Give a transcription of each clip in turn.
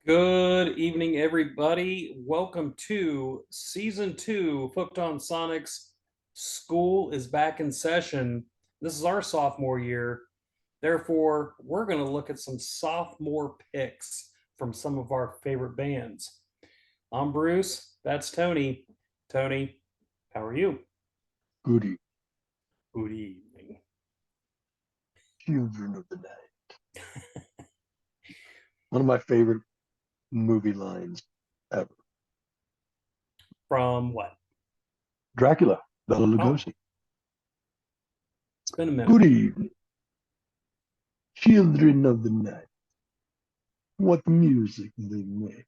Good evening, everybody. Welcome to season 2, Hooked on Sonics. School is back in session. This is our sophomore year. Therefore, we're going to look at some sophomore picks from some of our favorite bands. I'm Bruce. That's Tony. Tony, how are you? Goody, Good evening. children of the night. One of my favorite movie lines ever. From what? Dracula, Bela Oh, Lugosi. it's been a minute. Good evening, children of the night. What music they make.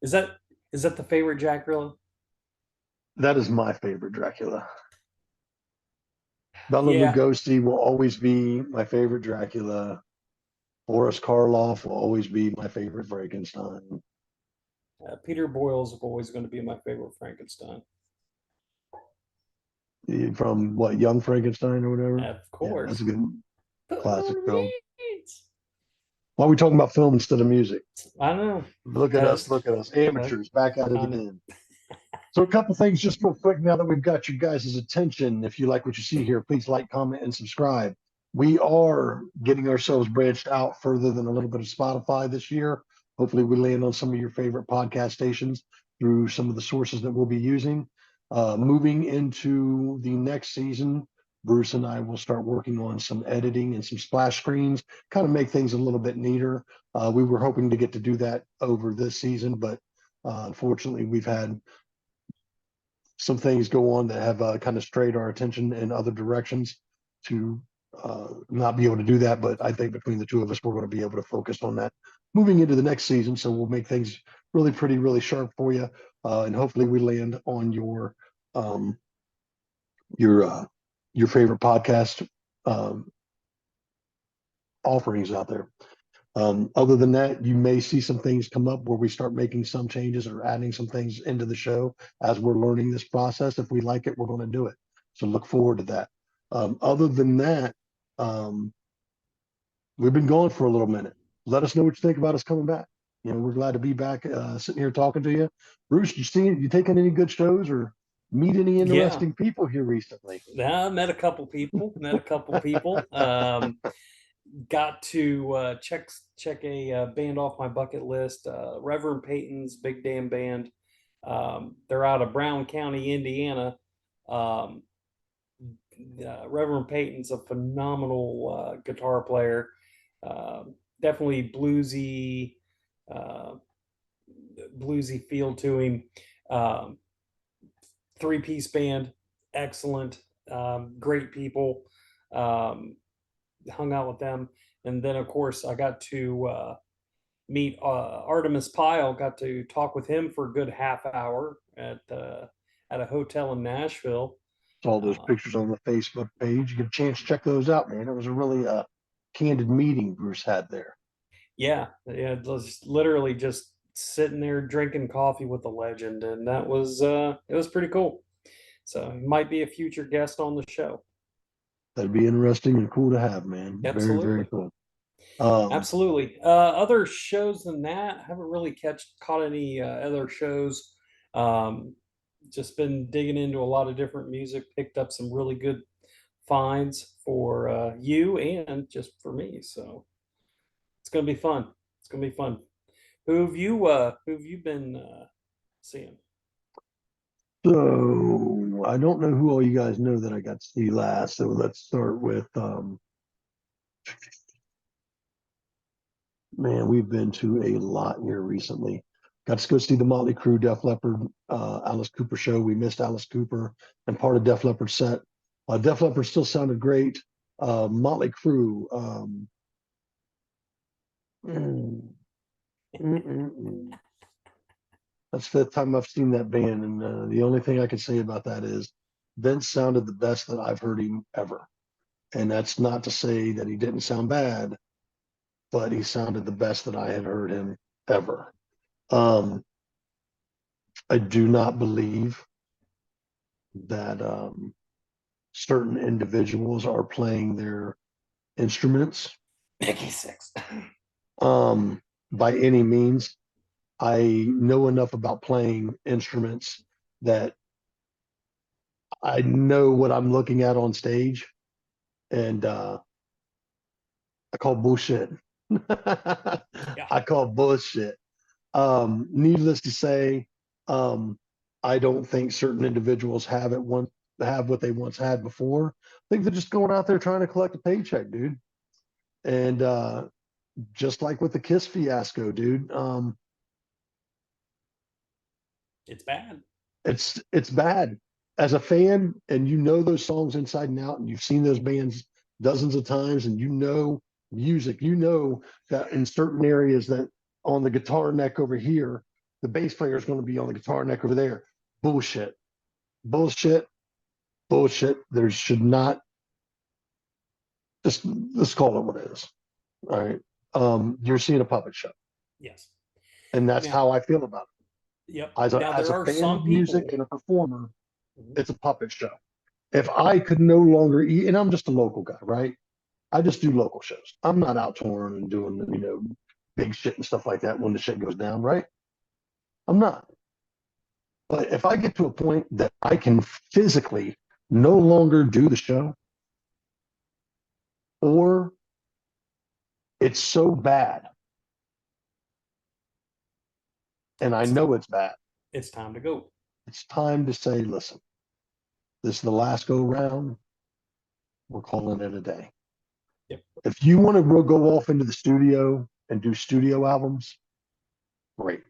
Is that is that the favorite Dracula? That is my favorite Dracula. Bela Yeah, Lugosi will always be my favorite Dracula. Boris Karloff will always be my favorite Frankenstein. Peter Boyle's always going to be my favorite Frankenstein. From what, Young Frankenstein or whatever? Of Yeah, that's a course. good Putting classic on film. weight. Why are we talking about film instead of music? I know. Look at us, Because look at us, amateurs, back at it I know. again. So a couple things just real quick now that we've got your guys' attention. If you like what you see here, please like, comment, and subscribe. We are getting ourselves branched out further than a little bit of Spotify this year. Hopefully we land on some of your favorite podcast stations through some of the sources that we'll be using. Moving into the next season, Bruce and I will start working on some editing and some splash screens, kind of make things a little bit neater. We were hoping to get to do that over this season, but unfortunately we've had some things go on that have kind of strayed our attention in other directions to not be able to do that. But I think between the two of us, we're going to be able to focus on that moving into the next season. So we'll make things really pretty, really sharp for you. And hopefully we land on um, your favorite podcast um, offerings out there. Other than that, you may see some things come up where we start making some changes or adding some things into the show as we're learning this process. If we like it, we're going to do it. So look forward to that. Other than that, um, we've been going for a little minute. Let us know what you think about us coming back. We're glad to be back sitting here talking to you. Bruce, you taking any good shows or meet any Yeah. interesting people here recently? Yeah, I met a couple people. Met a couple people. Got to check a band off my bucket list. Reverend Peyton's Big Damn Band. They're out of Brown County, Indiana. Um, Reverend Peyton's a phenomenal guitar player. Uh, Definitely uh, bluesy feel to him. Um, Three-piece band, excellent, great people. Um, Hung out with them, and then of course I got to meet Artemis Pyle. Got to talk with him for a good half hour at a hotel in Nashville. Saw those Uh, pictures on the Facebook page. You get a chance to check those out, man. It was a really candid meeting Bruce had there. yeah, it was literally just sitting there drinking coffee with a legend, and that was it was pretty cool. So he might be a future guest on the show. That'd be interesting and cool to have, man. Very, very Absolutely. cool. Um, Absolutely. Other shows than that, I haven't really caught any other shows. Um, just been digging into a lot of different music, picked up some really good finds for you and just for me. So it's gonna be fun. It's gonna be fun. Who have you been seeing? so I don't know who all you guys know that I got to see last. So let's start with man, we've been to a lot here recently. Got to go see the Motley Crue, Def Leppard, Alice Cooper show. We missed Alice Cooper and part of Def Leppard set. Def Leppard still sounded great. Motley Crue. Mm, mm, mm, mm. That's the fifth time I've seen that band, and the only thing I can say about that is Vince sounded the best that I've heard him ever. And that's not to say that he didn't sound bad, but he sounded the best that I had heard him ever. Um, I do not believe that certain individuals are playing their instruments Mickey Six. by any means. I know enough about playing instruments that I know what I'm looking at on stage, and I call bullshit. Yeah. I call bullshit. Needless to say, um, I don't think certain individuals have what they once had before. I think they're just going out there trying to collect a paycheck, dude. And just like with the Kiss fiasco, dude, It's bad. it's bad. As a fan, and you know those songs inside and out, and you've seen those bands dozens of times, and you know music, you know that in certain areas that on the guitar neck over here, the bass player is going to be on the guitar neck over there. Bullshit, bullshit, bullshit. There should not just let's call it what it is. All right. You're seeing a puppet show, Yes. and that's Now, how I feel about yep. it. Now As there a are fan some of music people. and a performer, Mhm. it's a puppet show. If I could no longer eat, and I'm just a local guy, right? I just do local shows. I'm not out touring and doing, big shit and stuff like that when the shit goes down, right? I'm not. But if I get to a point that I can physically no longer do the show, or it's so bad, and I It's know time. it's bad, It's time to go. it's time to say, listen, this is the last go round. We're calling it a day. Yep. If you want to go off into the studio and do studio albums, great.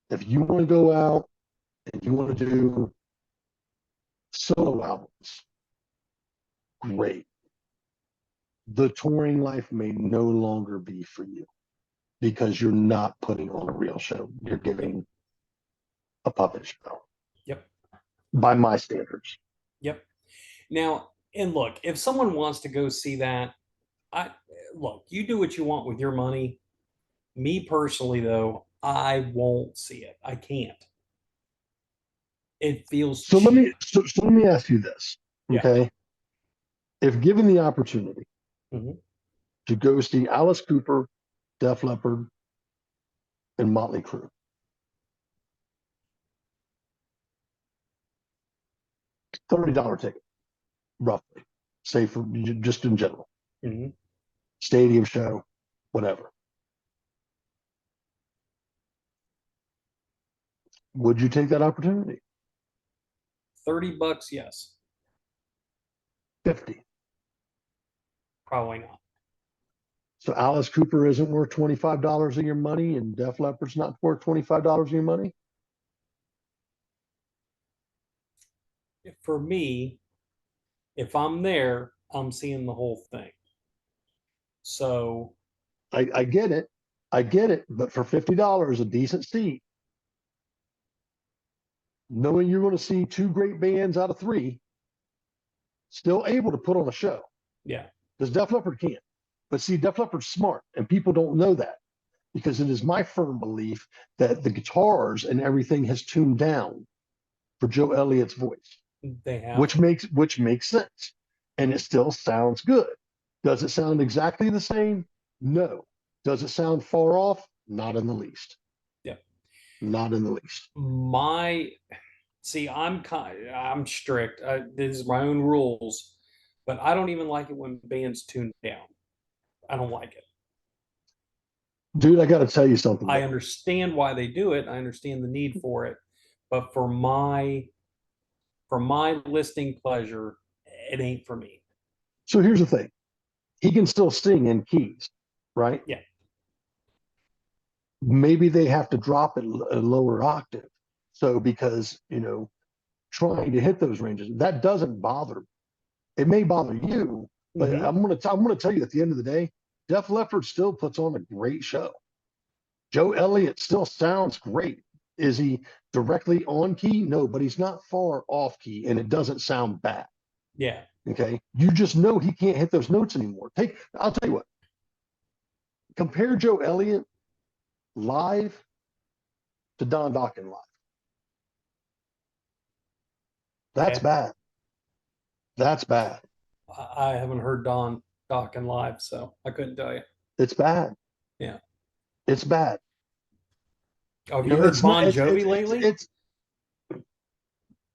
If you want to go out and you want to do solo albums, great. The touring life may no longer be for you because you're not putting on a real show. You're Yep. giving a puppet show Yep. by my standards. Yep. Now, and look, if someone wants to go see that, I look, you do what you want with your money. Me personally, though, I won't see it. I can't. It feels So let me cheap. so, so let me ask you this, Yeah. okay? If given the opportunity Hmm. to go see Alice Cooper, Def Leppard, and Motley Crue, $30 ticket, roughly, say for just in general, Hmm. stadium show, whatever. Would you take that opportunity? $30, yes. 50. Probably not. So Alice Cooper isn't worth $25 of your money, and Def Leppard's not worth $25 of your money. For me, if I'm there, I'm seeing the whole thing. So, I get it, I get it, but for $50, a decent seat, knowing you're going to see two great bands out of three, still able to put on a show yeah. because Def Leppard can't. But see, Def Leppard's smart, and people don't know that because it is my firm belief that the guitars and everything has tuned down for Joe Elliott's voice, They have. which makes sense, and it still sounds good. Does it sound exactly the same? No. Does it sound far off? Not in the least. Yeah. Not in the least. My See, I'm strict. This is my own rules, but I don't even like it when bands tune down. I don't like it. Dude, I got to tell you something, I man. understand why they do it. I understand the need for it, but for my listening pleasure, it ain't for me. So here's the thing. He can still sing in keys, right? Yeah. Maybe they have to drop it a lower octave. So because, trying to hit those ranges, that doesn't bother me. It may bother you, but Hmm. I'm gonna tell you at the end of the day, Def Leppard still puts on a great show. Joe Elliott still sounds great. Is he directly on key? No, but he's not far off key, and it doesn't sound bad. Yeah. Okay, you just know he can't hit those notes anymore. I'll tell you what. Compare Joe Elliott live to Don Dokken live. That's Okay. bad. That's bad. I haven't heard Don talking live, so I couldn't tell you. It's bad. Yeah. It's bad. Oh, have You you know, heard it's not. Bon Jovi lately? It's.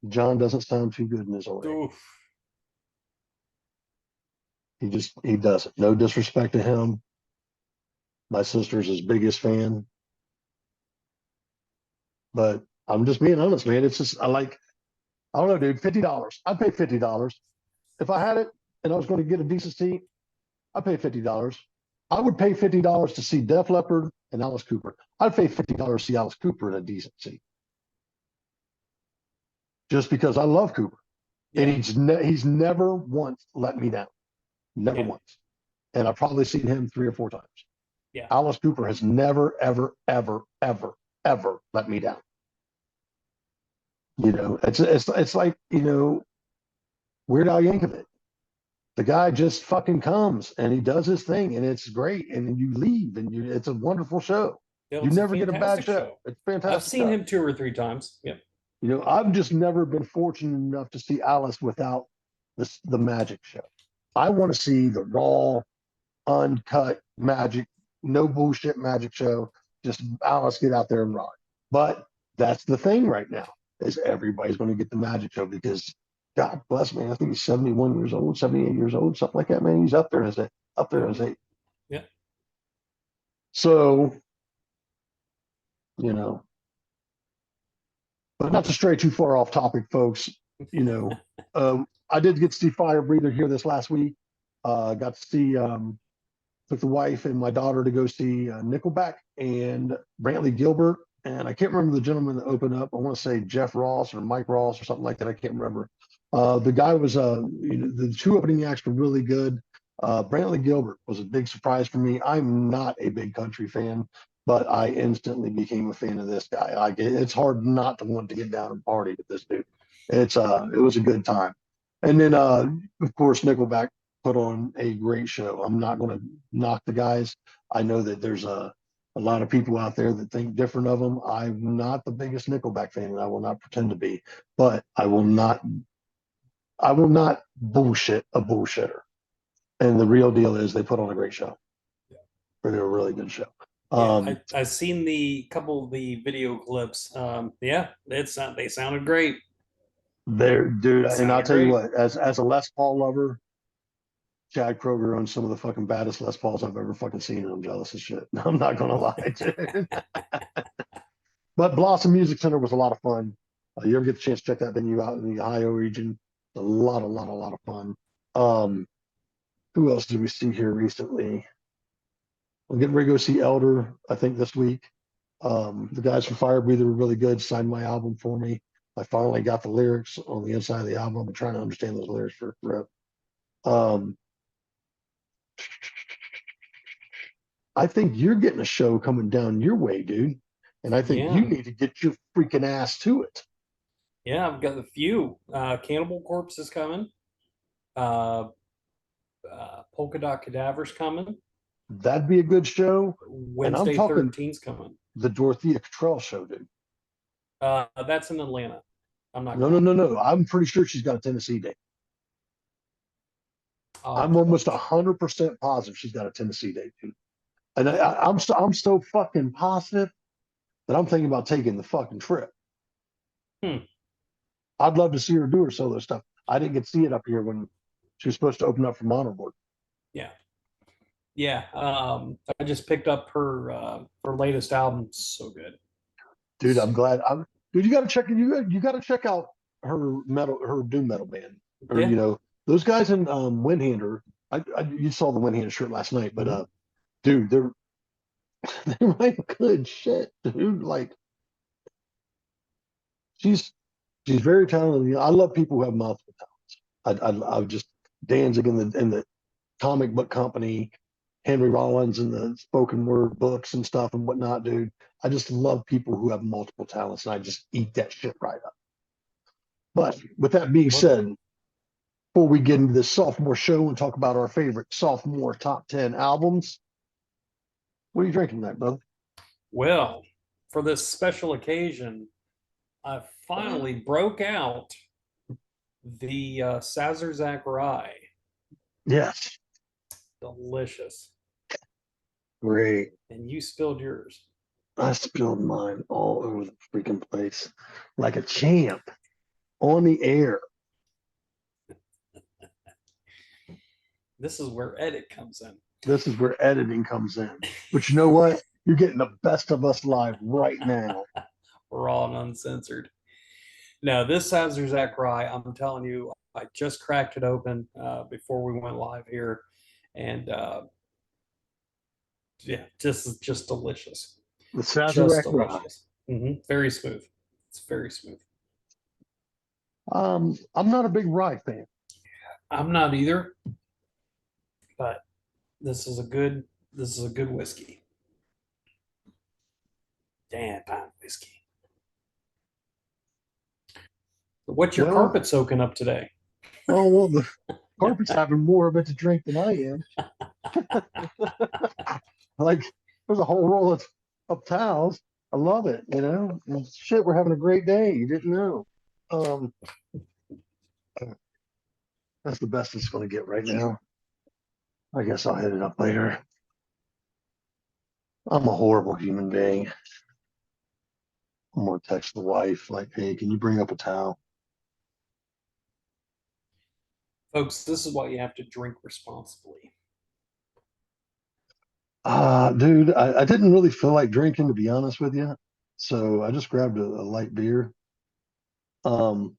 John doesn't sound too good in his old age. Oof. He doesn't. No disrespect to him. My sister's his biggest fan, but I'm just being honest, man. It's just I don't know, dude. $50. I'd pay $50 if I had it and I was going to get a decent seat. I'd pay $50. I would pay $50 to see Def Leppard and Alice Cooper. I'd pay $50 to see Alice Cooper in a decent seat, just because I love Cooper, and Yeah. he's never once let me down, never Yeah. once. And I've probably seen him 3 or 4 times. Yeah. Alice Cooper has never, ever, ever, ever, ever let me down. You know, it's like, Weird Al Yankovic. The guy just fucking comes and he does his thing and it's great. And then you leave and it's a wonderful show. Yeah, You it's a never get a bad fantastic show. show. It's a I've fantastic seen show. him 2 or 3 times. Yeah. I've just never been fortunate enough to see Alice without the magic show. I want to see the raw, uncut magic, no bullshit magic show. Just Alice get out there and rock. But that's the thing right now is everybody's going to get the magic show because God bless me, I think he's 71 years old, 78 years old, something like that. Man, he's up there as a up there as Mhm. a. Yeah. So you know, but not to stray too far off topic, folks. You know, I did get to see Fire Breather here this last week. Got to see took the wife and my daughter to go see Nickelback and Brantley Gilbert. And I can't remember the gentleman that opened up. I want to say Jeff Ross or Mike Ross or something like that. I can't remember. The guy was, the 2 opening acts were really good. Brantley Gilbert was a big surprise for me. I'm not a big country fan, but I instantly became a fan of this guy. It's hard not to want to get down and party with this dude. It was a good time. And then, of course, Nickelback put on a great show. I'm not going to knock the guys. I know that there's a lot of people out there that think different of them. I'm not the biggest Nickelback fan, and I will not pretend to be, but I will not bullshit a bullshitter. And the real deal is they put on a great show. They're a really good show. Yeah. Um, I've seen the couple of the video clips. Yeah, they sounded great. they're dude, It and I'll sounded tell you great. what, as a Les Paul lover, Chad Kroger owns some of the fucking baddest Les Pauls I've ever fucking seen, and I'm jealous as shit. I'm not gonna lie, dude. But Blossom Music Center was a lot of fun. You ever get the chance to check that venue out in the Ohio region? A lot of fun. Um, who else did we see here recently? I'm getting ready to go see Elder, I think, this week. The guys from Fire Breather were really good, signed my album for me. I finally got the lyrics on the inside of the album. I'm trying to understand those lyrics for forever. Um, I think you're getting a show coming down your way, dude. And I think you Yeah. need to get your freaking ass to it. Yeah, I've got a few. Cannibal Corpse is coming. Uh, Polka Dot Cadaver's coming. That'd be a good show. And I'm Wednesday talking 13's coming. the Dorothea Cottrell show, dude. That's in Atlanta. I'm not No, no, going. no, no. I'm pretty sure she's got a Tennessee date. I'll have I'm to almost look. 100% positive she's got a Tennessee date, dude. And I'm so fucking positive that I'm thinking about taking the fucking trip. Hmm. I'd love to see her do her solo stuff. I didn't get to see it up here when she was supposed to open up for Monorboard. Yeah. Yeah. I just picked up her latest album. So good. Dude, I'm So glad. Dude, you got to check out her doom metal band, or yeah. those guys in Windhander. You saw the Windhander shirt last night, but Mhm. dude, they write good shit, dude. Like she's she's very talented. I love people who have multiple talents. I just Danzig in the comic book company, Henry Rollins and the spoken word books and stuff and whatnot, dude. I just love people who have multiple talents, and I just eat that shit right up. But with that being Love it. said, before we get into this sophomore show and talk about our favorite sophomore top 10 albums, what are you drinking tonight, brother? Well, for this special occasion, I finally broke out The Sazerac rye, Yes, delicious. great. And you spilled yours. I spilled mine all over the freaking place like a champ on the air. This is where edit comes in. This is where editing comes in. But you know what? You're getting the best of us live right now. Raw and uncensored. No, this Sazerac rye, I'm telling you, I just cracked it open before we went live here, and yeah, just delicious, The just Sazerac rye. delicious. Very smooth. It's very smooth. I'm not a big rye fan. I'm not either, but this is a good whiskey. Damn fine whiskey. What's your Well, carpet soaking up today? oh well, the carpet's having more of it to drink than I am. Like there's a whole roll of towels. I love it, you know. And shit, we're having a great day. You didn't know. Um, that's the best it's gonna get right now. I guess I'll hit it up later. I'm a horrible human being. I'm gonna text the wife like, "Hey, can you bring up a towel?" Folks, this is why you have to drink responsibly. Dude, I didn't really feel like drinking to be honest with you, so I just grabbed a light beer. Um,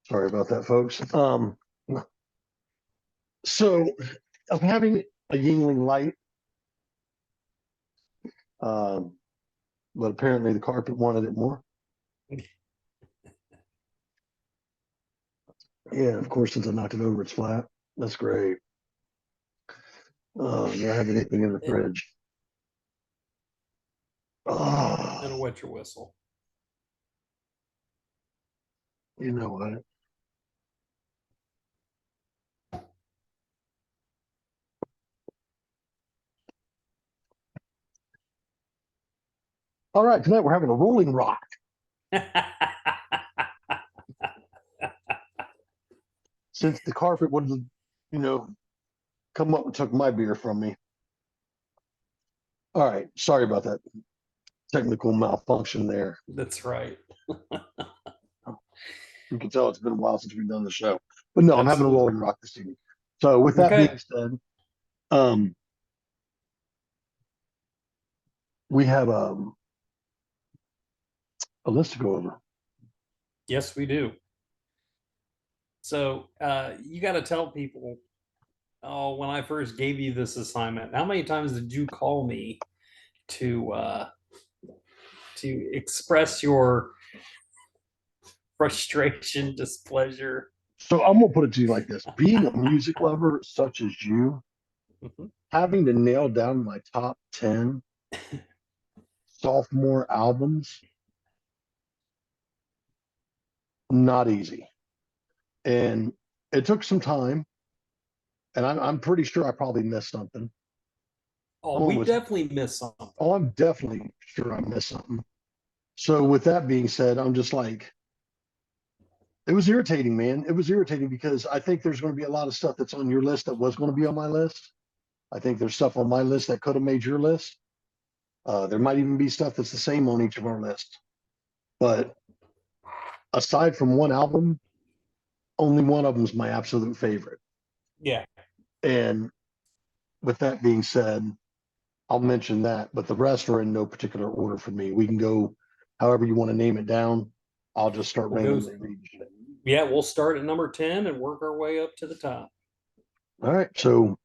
Sorry about that, folks. So I'm having a Yingling light, um, but apparently the carpet wanted it more. Yeah, of course, since I knocked it over, it's flat. That's great. Oh, do I have anything in the It, fridge? Oh, it'll wet your whistle. you know what? All right, tonight we're having a rolling rock. Since the carpet would, you know, come up and took my beer from me. All right, sorry about that technical malfunction there. That's right. You can tell it's been a while since we've done the show. But no, I'm having a Absolutely. rolling rock this evening. So with that Okay. being said, um, we have a list to go over. Yes, we do. So you got to tell people, oh, when I first gave you this assignment, how many times did you call me to express your frustration, displeasure? So I'm gonna put it to you like this: being a music lover such as you, Mhm. having to nail down my top 10 sophomore albums, not easy. And it took some time, and I'm pretty sure I probably missed something. Oh, I'm we almost, definitely missed something. oh, I'm definitely sure I missed something. So with that being said, I'm just like, it was irritating, man. It was irritating because I think there's going to be a lot of stuff that's on your list that was going to be on my list. I think there's stuff on my list that could have made your list. There might even be stuff that's the same on each of our lists. But aside from one album, only one of them is my absolute favorite. Yeah. And with that being said, I'll mention that, but the rest are in no particular order for me. We can go however you want to name it down. I'll just start We'll go. randomly reading shit. Yeah, we'll start at number 10 and work our way up to the top. All right. So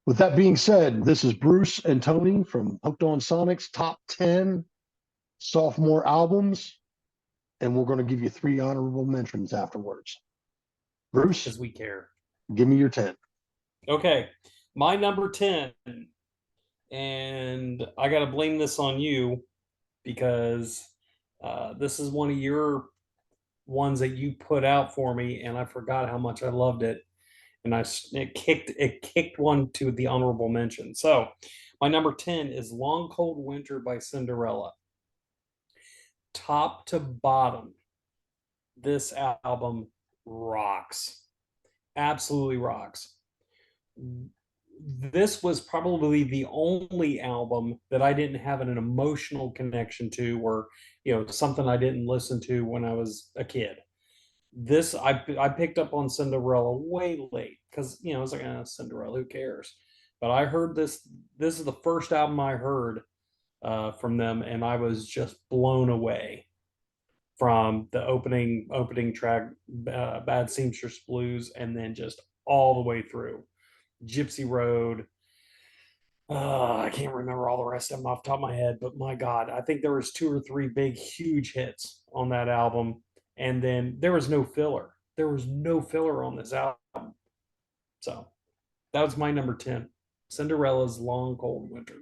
with that being said, this is Bruce and Tony from Hooked on Sonic's top 10 sophomore albums, and we're going to give you three honorable mentions afterwards. Bruce, Because we care. give me your 10. Okay. My number 10, and I got to blame this on you because this is one of your ones that you put out for me, and I forgot how much I loved it. and it kicked one to the honorable mention. So my number 10 is Long Cold Winter by Cinderella. Top to bottom, this album rocks. Absolutely rocks. This was probably the only album that I didn't have an emotional connection to, or something I didn't listen to when I was a kid. This I picked up on Cinderella way late because I was like, Cinderella, who cares? But I heard this. This is the first album I heard from them, and I was just blown away from the opening track, Bad Seamstress Blues, and then just all the way through Gypsy Road. I can't remember all the rest of them off the top of my head, but my God, I think there was two or three big, huge hits on that album, and then there was no filler. There was no filler on this album, so that was my number 10. Cinderella's Long Cold Winter.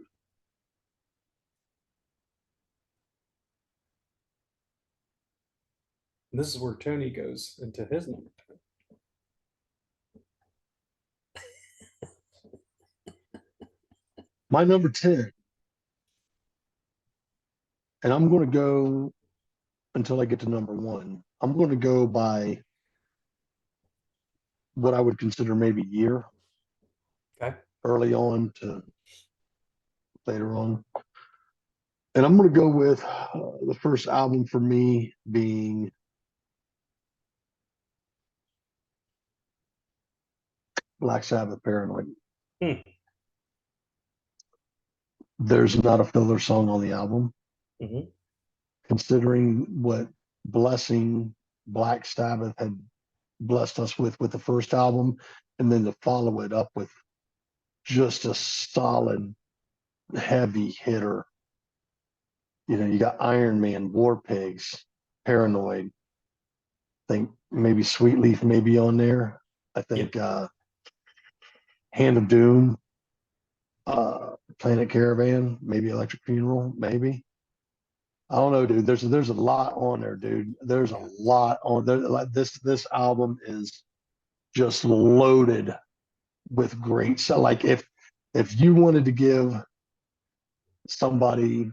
And this is where Tony goes into his number 10. My number 10, and I'm going to go until I get to number one. I'm going to go by what I would consider maybe year, Okay. early on to later on. And I'm going to go with the first album for me being Black Sabbath Paranoid. Hmm. There's not a filler song on the album. Mm-hmm. Considering what blessing Black Sabbath had blessed us with the first album, and then to follow it up with just a solid heavy hitter. You got Iron Man, War Pigs, Paranoid. I think maybe Sweet Leaf maybe on there. I Yep. think Hand of Doom, Planet Caravan, maybe Electric Funeral, maybe. I don't know, dude. There's a lot on there, dude. There's a Yeah. lot on there. Like this album is just loaded with great. So like if you wanted to give somebody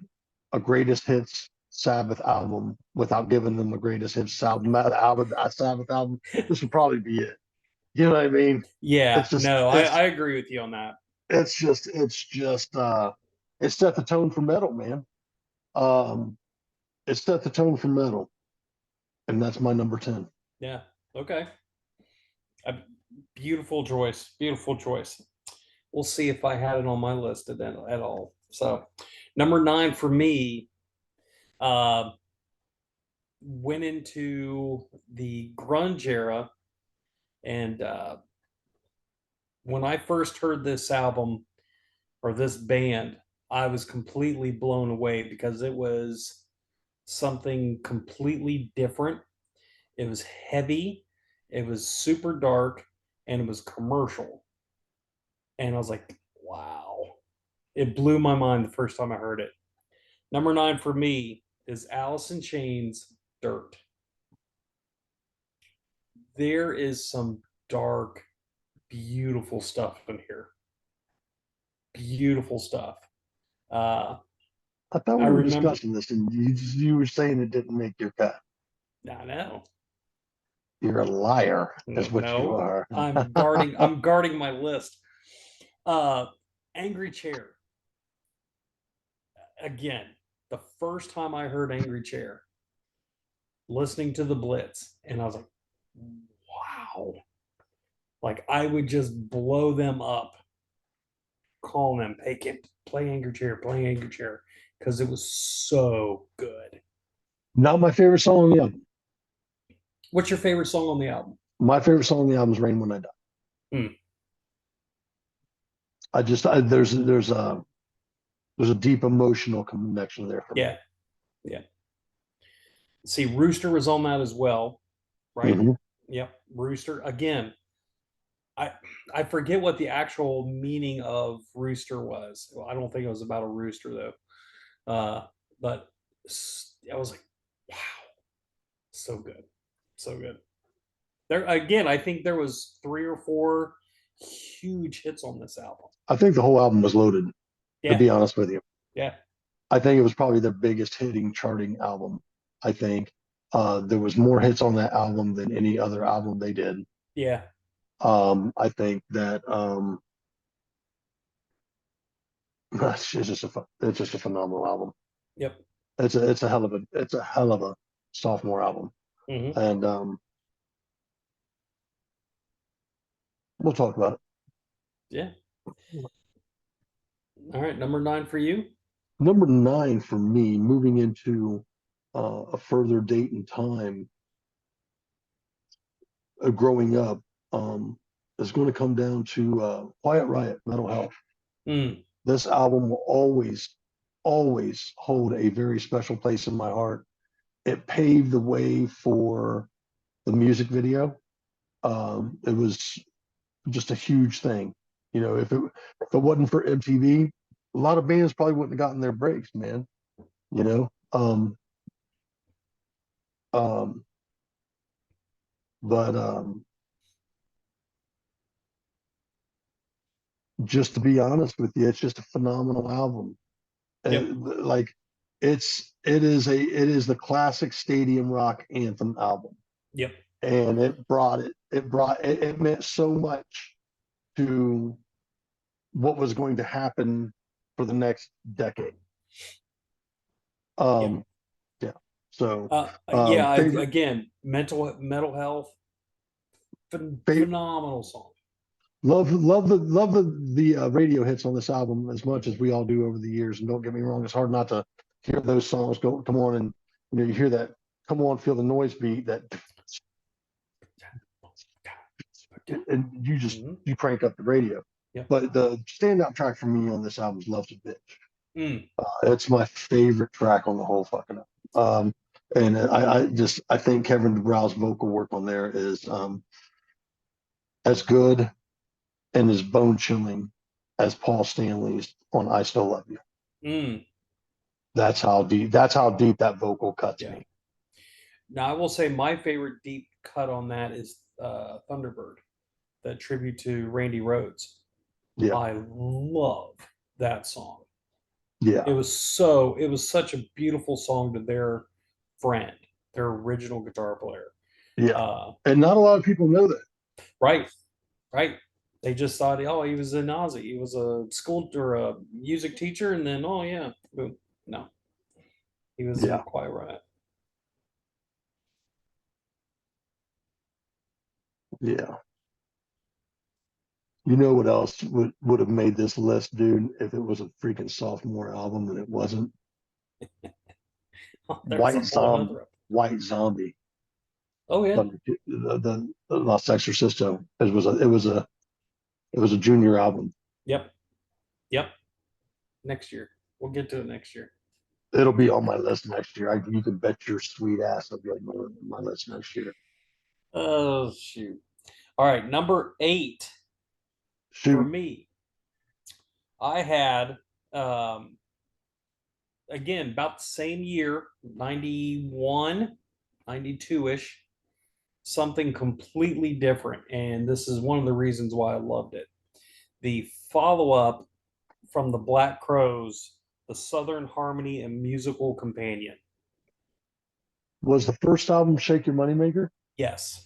a greatest hits Sabbath album without giving them a greatest hits Sabbath album, this would probably be it. You know what I mean? Yeah. It's just No, I, it's I agree with you on that. it's just it set the tone for metal, man. Um, it set the tone for metal, and that's my number 10. Yeah. Okay. A beautiful choice. Beautiful choice. We'll see if I had it on my list at all. So, number 9 for me uh, went into the grunge era, and when I first heard this album or this band, I was completely blown away because it was something completely different. It was heavy, it was super dark, and it was commercial. And I was like, wow. It blew my mind the first time I heard it. Number 9 for me is Alice in Chains Dirt. There is some dark, beautiful stuff in here. Beautiful stuff. Uh, I thought I we were remember, discussing this, and you were saying it didn't make your cut. I know. You're a liar, No, is what you no, are. I'm guarding my list. Uh, Angry Chair. Again, the first time I heard Angry Chair, listening to the Blitz, and I was like, wow. Like I would just blow them up, calling them, hey, play Angry Chair, because it was so good. Not my favorite song on the album. What's your favorite song on the album? My favorite song on the album is "Rain When I Die." Hmm. There's a deep emotional connection there for me. Yeah, yeah. See, Rooster was on that as well, right? Mhm. Yep, Rooster. Again, I I forget what the actual meaning of rooster was. Well, I don't think it was about a rooster though. But I was like, wow, so good, so good. There again, I think there was 3 or 4 huge hits on this album. I think the whole album was loaded, to Yeah, be honest with you. yeah, I think it was probably their biggest hitting charting album. I think there was more hits on that album than any other album they did. yeah, I think that it's just a phenomenal album. yep. It's a hell of a sophomore album, Hmm. and we'll talk about Yeah. it. All right, number 9 for you. Number nine for me, moving into a further date and time, growing up, is going to come down to Quiet Riot, Mental Health. Mm, This album will always hold a very special place in my heart. It paved the way for the music video. It was just a huge thing. You know, if it wasn't for MTV, a lot of bands probably wouldn't have gotten their breaks, man. You know, um, but just to be honest with you, it's just a phenomenal album. yep, Like it is the classic stadium rock anthem album, yep, and it meant so much to what was going to happen for the next decade. yep. Um, yeah. So Yeah, favorite again, mental health, favorite phenomenal song. love the radio hits on this album as much as we all do over the years. And don't get me wrong, it's hard not to hear those songs go come on, and you hear that come on, feel the noise beat that, and Hmm. you crank up the radio. Yep. But the standout track for me on this album is "Love's a Bitch." Mm, It's my favorite track on the whole fucking album. And I think Kevin DuBrow's vocal work on there is as good and as bone chilling as Paul Stanley's on "I Still Love You." mm, That's how deep that vocal cuts yeah. me. Now I will say my favorite deep cut on that is Thunderbird, the tribute to Randy Rhoads. Yeah, I love that song. yeah, It was such a beautiful song to their friend, their original guitar player. yeah. Uh, And not a lot of people know that. right, right. They just thought, oh, he was a Nazi. He was a school or a music teacher, and then, oh yeah, boom. No, he was in Yeah, Quiet Riot. yeah. You know what else would have made this list, dude, if it was a freaking sophomore album and it wasn't? Oh, there's a White whole Zombie. another. White Zombie. Oh yeah, The Los Exorcisto. It was a junior album. yep, yep. Next year, we'll get to it next year. It'll be on my list next year. You can bet your sweet ass it'll be on my list next year. Oh shoot! All right, number 8 for Shoot. me. I had again about the same year, 91, 92 ish, something completely different. And this is one of the reasons why I loved it. The follow up from the Black Crows, the Southern Harmony and Musical Companion. Was the first album Shake Your Moneymaker? Yes.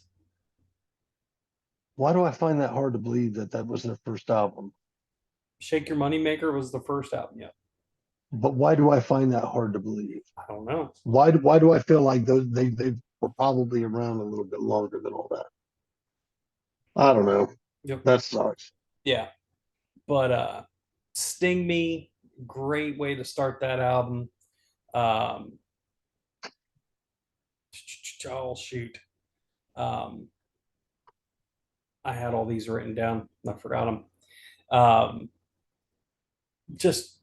Why do I find that hard to believe that that was their first album? Shake Your Moneymaker was the first album. Yeah. But why do I find that hard to believe? I don't know. Why do I feel like they were probably around a little bit longer than all that? I don't know. Yep. That sucks. Yeah. But Sting Me, great way to start that album. Um, oh shoot. Um, I had all these written down. I forgot them. Um, just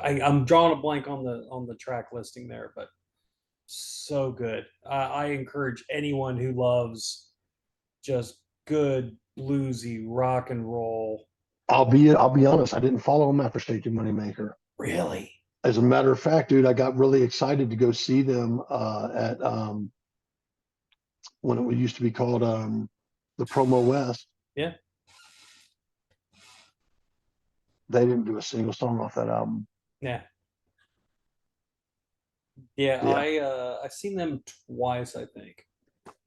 I'm drawing a blank on the track listing there, but so good. I encourage anyone who loves just good bluesy rock and roll. I'll be honest, I didn't follow them after Shake Your Moneymaker. Really? As a matter of fact, dude, I got really excited to go see them at when it used to be called the Promo West. Yeah. They didn't do a single song off that album. Yeah. Yeah, Yeah, I've seen them twice, I think.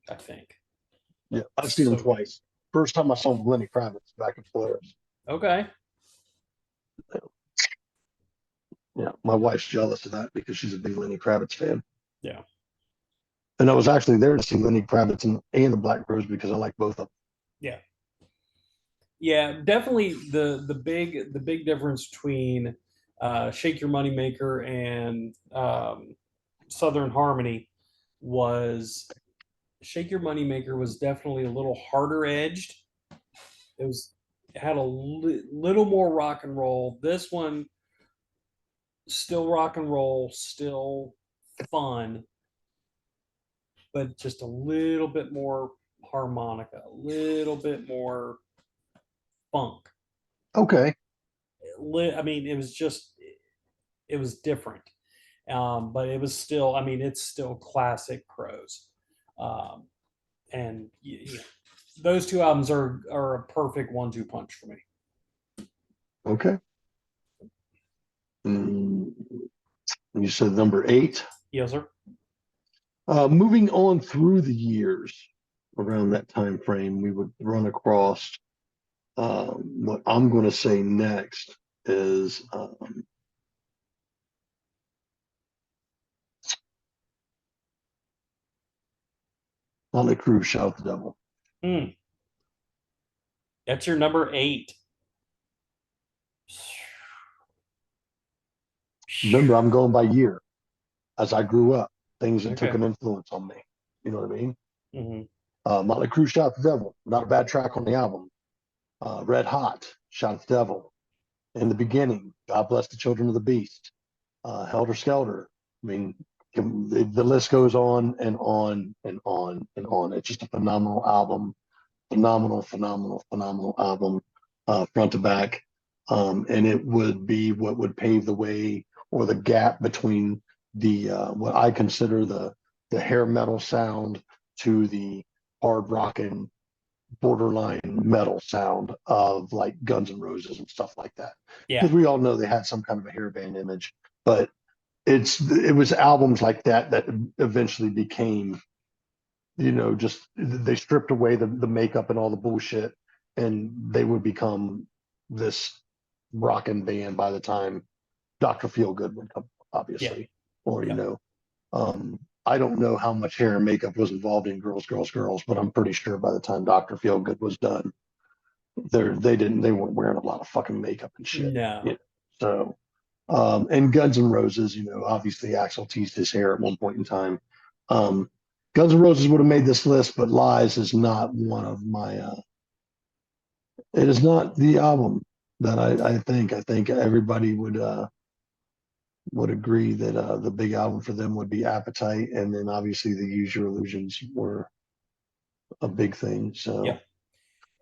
I think. yeah. I've seen them So good. twice. First time I saw them, Lenny Kravitz back in Polaris. Okay. Yeah, my wife's jealous of that because she's a big Lenny Kravitz fan. Yeah. And I was actually there to see Lenny Kravitz and the Black Crowes because I like both of them. Yeah. Yeah, definitely the big difference between Shake Your Moneymaker and Southern Harmony was Shake Your Moneymaker was definitely a little harder edged. It was it had a little more rock and roll. This one still rock and roll, still fun, but just a little bit more harmonica, a little bit more funk. Okay. I mean, it was just it was different, but it was still. I mean, it's still classic Crows, um, and those two albums are a perfect 1-2 punch for me. Okay. Mm, you said number 8. Yes, sir. Moving on through the years, around that time frame, we would run across what I'm going to say next is Motley Crue, Shout at the Devil. Mm, that's your number 8. Remember, I'm going by year. As I grew up, things that took Okay. an influence on me. You know what I mean? Hmm. Motley Crue, Shout at the Devil. Not a bad track on the album. Red Hot, Shout at the Devil. In the Beginning, God Bless the Children of the Beast. Helter Skelter. I mean, the list goes on and on and on and on. It's just a phenomenal album. Phenomenal, phenomenal, phenomenal album, front to back. And it would be what would pave the way or the gap between the what I consider the hair metal sound to the hard rocking borderline metal sound of like Guns N' Roses and stuff like that. Yeah. Because we all know they had some kind of a hairband image, but it was albums like that that eventually became, just they stripped away the makeup and all the bullshit, and they would become this rockin' band by the time Dr. Feelgood would come, Yeah. obviously. Or, Yeah. I don't know how much hair and makeup was involved in Girls, Girls, Girls, but I'm pretty sure by the time Dr. Feelgood was done, they weren't wearing a lot of fucking makeup and shit. No. So and Guns N' Roses, obviously Axl teased his hair at one point in time. Um, Guns N' Roses would have made this list, but Lies is not one of my. It is not the album that I think. I think everybody would agree that the big album for them would be Appetite, and then obviously the Use Your Illusions were a big thing. So, Yep.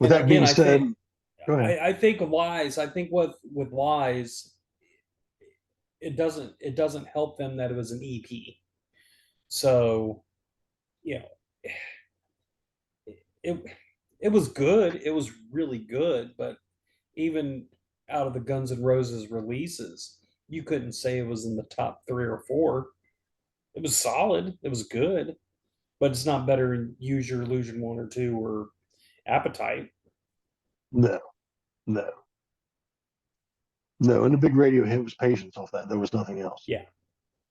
with And that again, being said, go ahead. I think Lies. I think with Lies, it doesn't help them that it was an EP. So you know, it it was good. It was really good, but even out of the Guns N' Roses releases, you couldn't say it was in the top 3 or 4. It was solid. It was good, but it's not better than Use Your Illusion 1 or 2 or Appetite. No, no, no. And the big radio hit was Patience off that. There was nothing else. Yeah.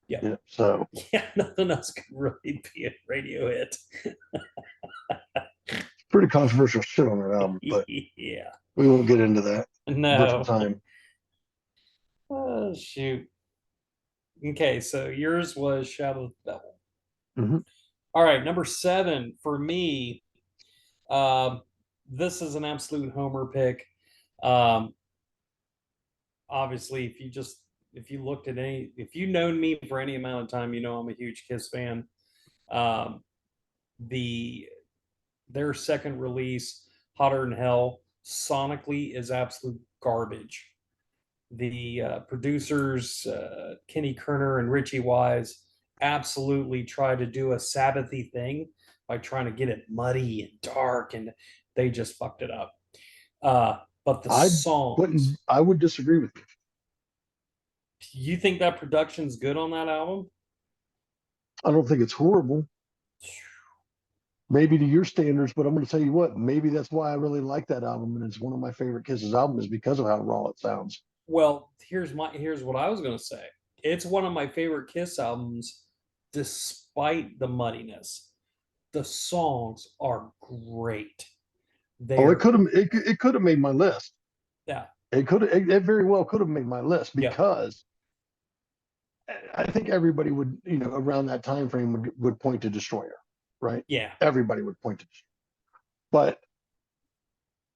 Yep. Yeah. So Yeah. Nothing else could really be a radio hit. pretty controversial shit on that album, but Yeah. we won't get into that. Different No. time. Oh shoot. Okay, so yours was Shadow of the Devil. Hmm. All right, number 7 for me. Um, this is an absolute homer pick. Um, obviously, if you looked at any, if you've known me for any amount of time, you know I'm a huge Kiss fan. Um, the their second release, Hotter Than Hell, sonically is absolute garbage. The producers, Kenny Kerner and Richie Wise, absolutely tried to do a Sabbathy thing by trying to get it muddy and dark, and they just fucked it up. But the I songs, I would disagree with you. you think that production's good on that album? I don't think it's horrible, maybe to your standards, but I'm going to tell you what, maybe that's why I really like that album, and it's one of my favorite Kisses albums because of how raw it sounds. Well, here's what I was gonna say. It's one of my favorite Kiss albums, despite the muddiness. The songs are great. Oh, They're it could have made my list. yeah, It very well could have made my list yeah, because I think everybody would, around that time frame would point to Destroyer, right? yeah. Everybody would point to Destroyer. But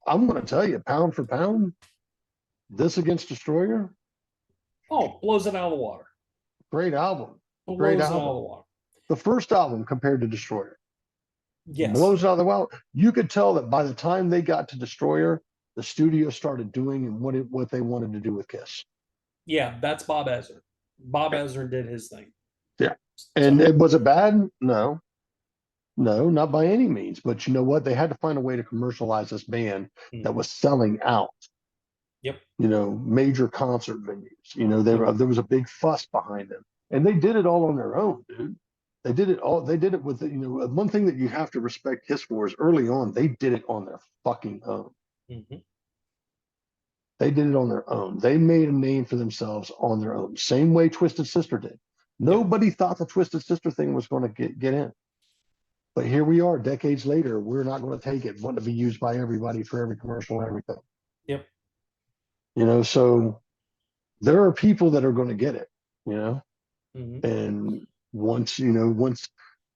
I'm going to tell you, pound for pound, this against Destroyer, Oh, blows it out of the water. great album. Great Blows it out of album. the water. The first album compared to Destroyer Yes. blows it out of the water. You could tell that by the time they got to Destroyer, the studio started doing and what they wanted to do with Kiss. Yeah, that's Bob Ezrin. Bob Ezrin did his thing. Yeah. So, And was it bad? No. No, not by any means. But you know what? They had to find a way to commercialize this band that mhm. was selling out, Yep, major concert venues. yep, There was a big fuss behind them. And they did it all on their own, dude. They did it with, one thing that you have to respect Kiss for is early on, they did it on their fucking own. mhm, They did it on their own. They made a name for themselves on their own. Same way Twisted Sister did. yep, Nobody thought the Twisted Sister thing was going to get in. But here we are, decades later. We're not going to take it, wanting to be used by everybody for every commercial and everything. yep. So there are people that are going to get it, you know. Mhm. And once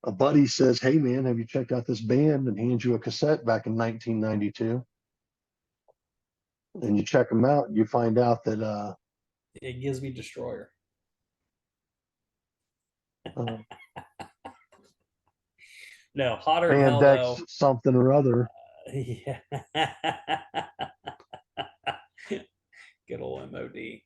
a buddy says, "Hey, man, have you checked out this band?" and hands you a cassette back in 1992, and you check them out, you find out that It gives me Destroyer. uh, No, Hotter than Hell Spandex though. something or other. Yeah. Good old MOD.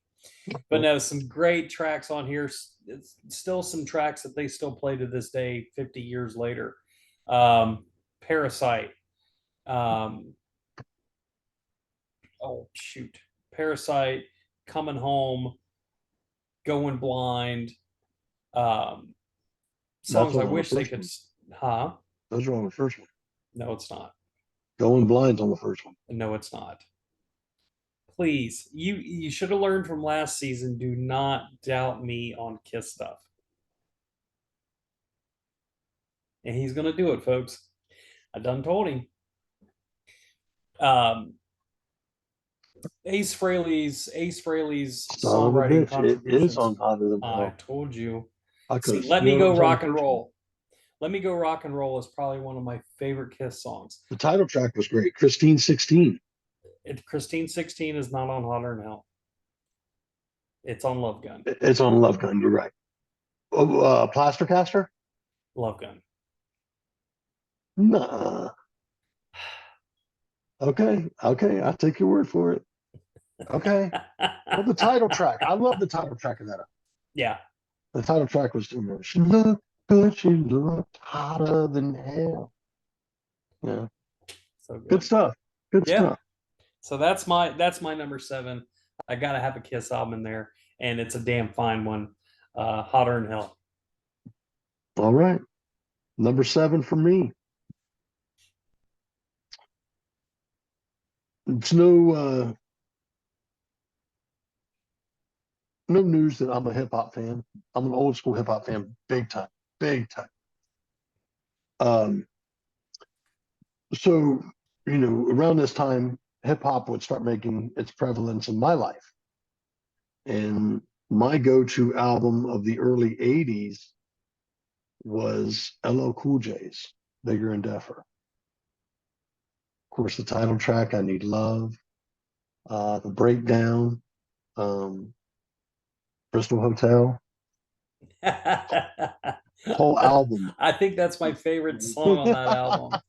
But no, some great tracks on here. It's still some tracks that they still play to this day, 50 years later. Parasite. Um, oh shoot, Parasite, Coming Home, Going Blind. Um, That's songs I on the wish they first could. one. Huh? Those are on the first one. No, it's not. Going Blind's on the first one. No, it's not. Please, you should have learned from last season. Do not doubt me on Kiss stuff, and he's gonna do it, folks. I done told him. Um, Ace Frehley's Son of a songwriting bitch. It is on contributions. Hotter Than I Hell. told you. I could See, have Let Me sworn it Go was on the Rock and first one. Roll. Let Me Go Rock and Roll is probably one of my favorite Kiss songs. The title track was great. Christine 16. Christine 16 is not on Hotter Than Hell. It's on Love Gun. It's on Love Gun. You're right. Oh, Plaster Caster? Love Gun. Nah. Okay. Okay. I'll take your word for it. Okay. Well, the title track. I love the title track of that. Yeah. The title track was, she looked good. She looked hotter than hell. Yeah. So Good good. stuff. Good Yeah. stuff. So that's my number 7. I gotta have a Kiss album in there, and it's a damn fine one. Hotter Than Hell. All right. Number 7 for me. It's no news that I'm a hip hop fan. I'm an old school hip hop fan, big time, big time. Um, so around this time, hip hop would start making its prevalence in my life, and my go-to album of the early '80s was LL Cool J's "Bigger and Deffer." Of course, the title track "I Need Love," the breakdown, um, Bristol Hotel, whole album. I think that's my favorite song on that album.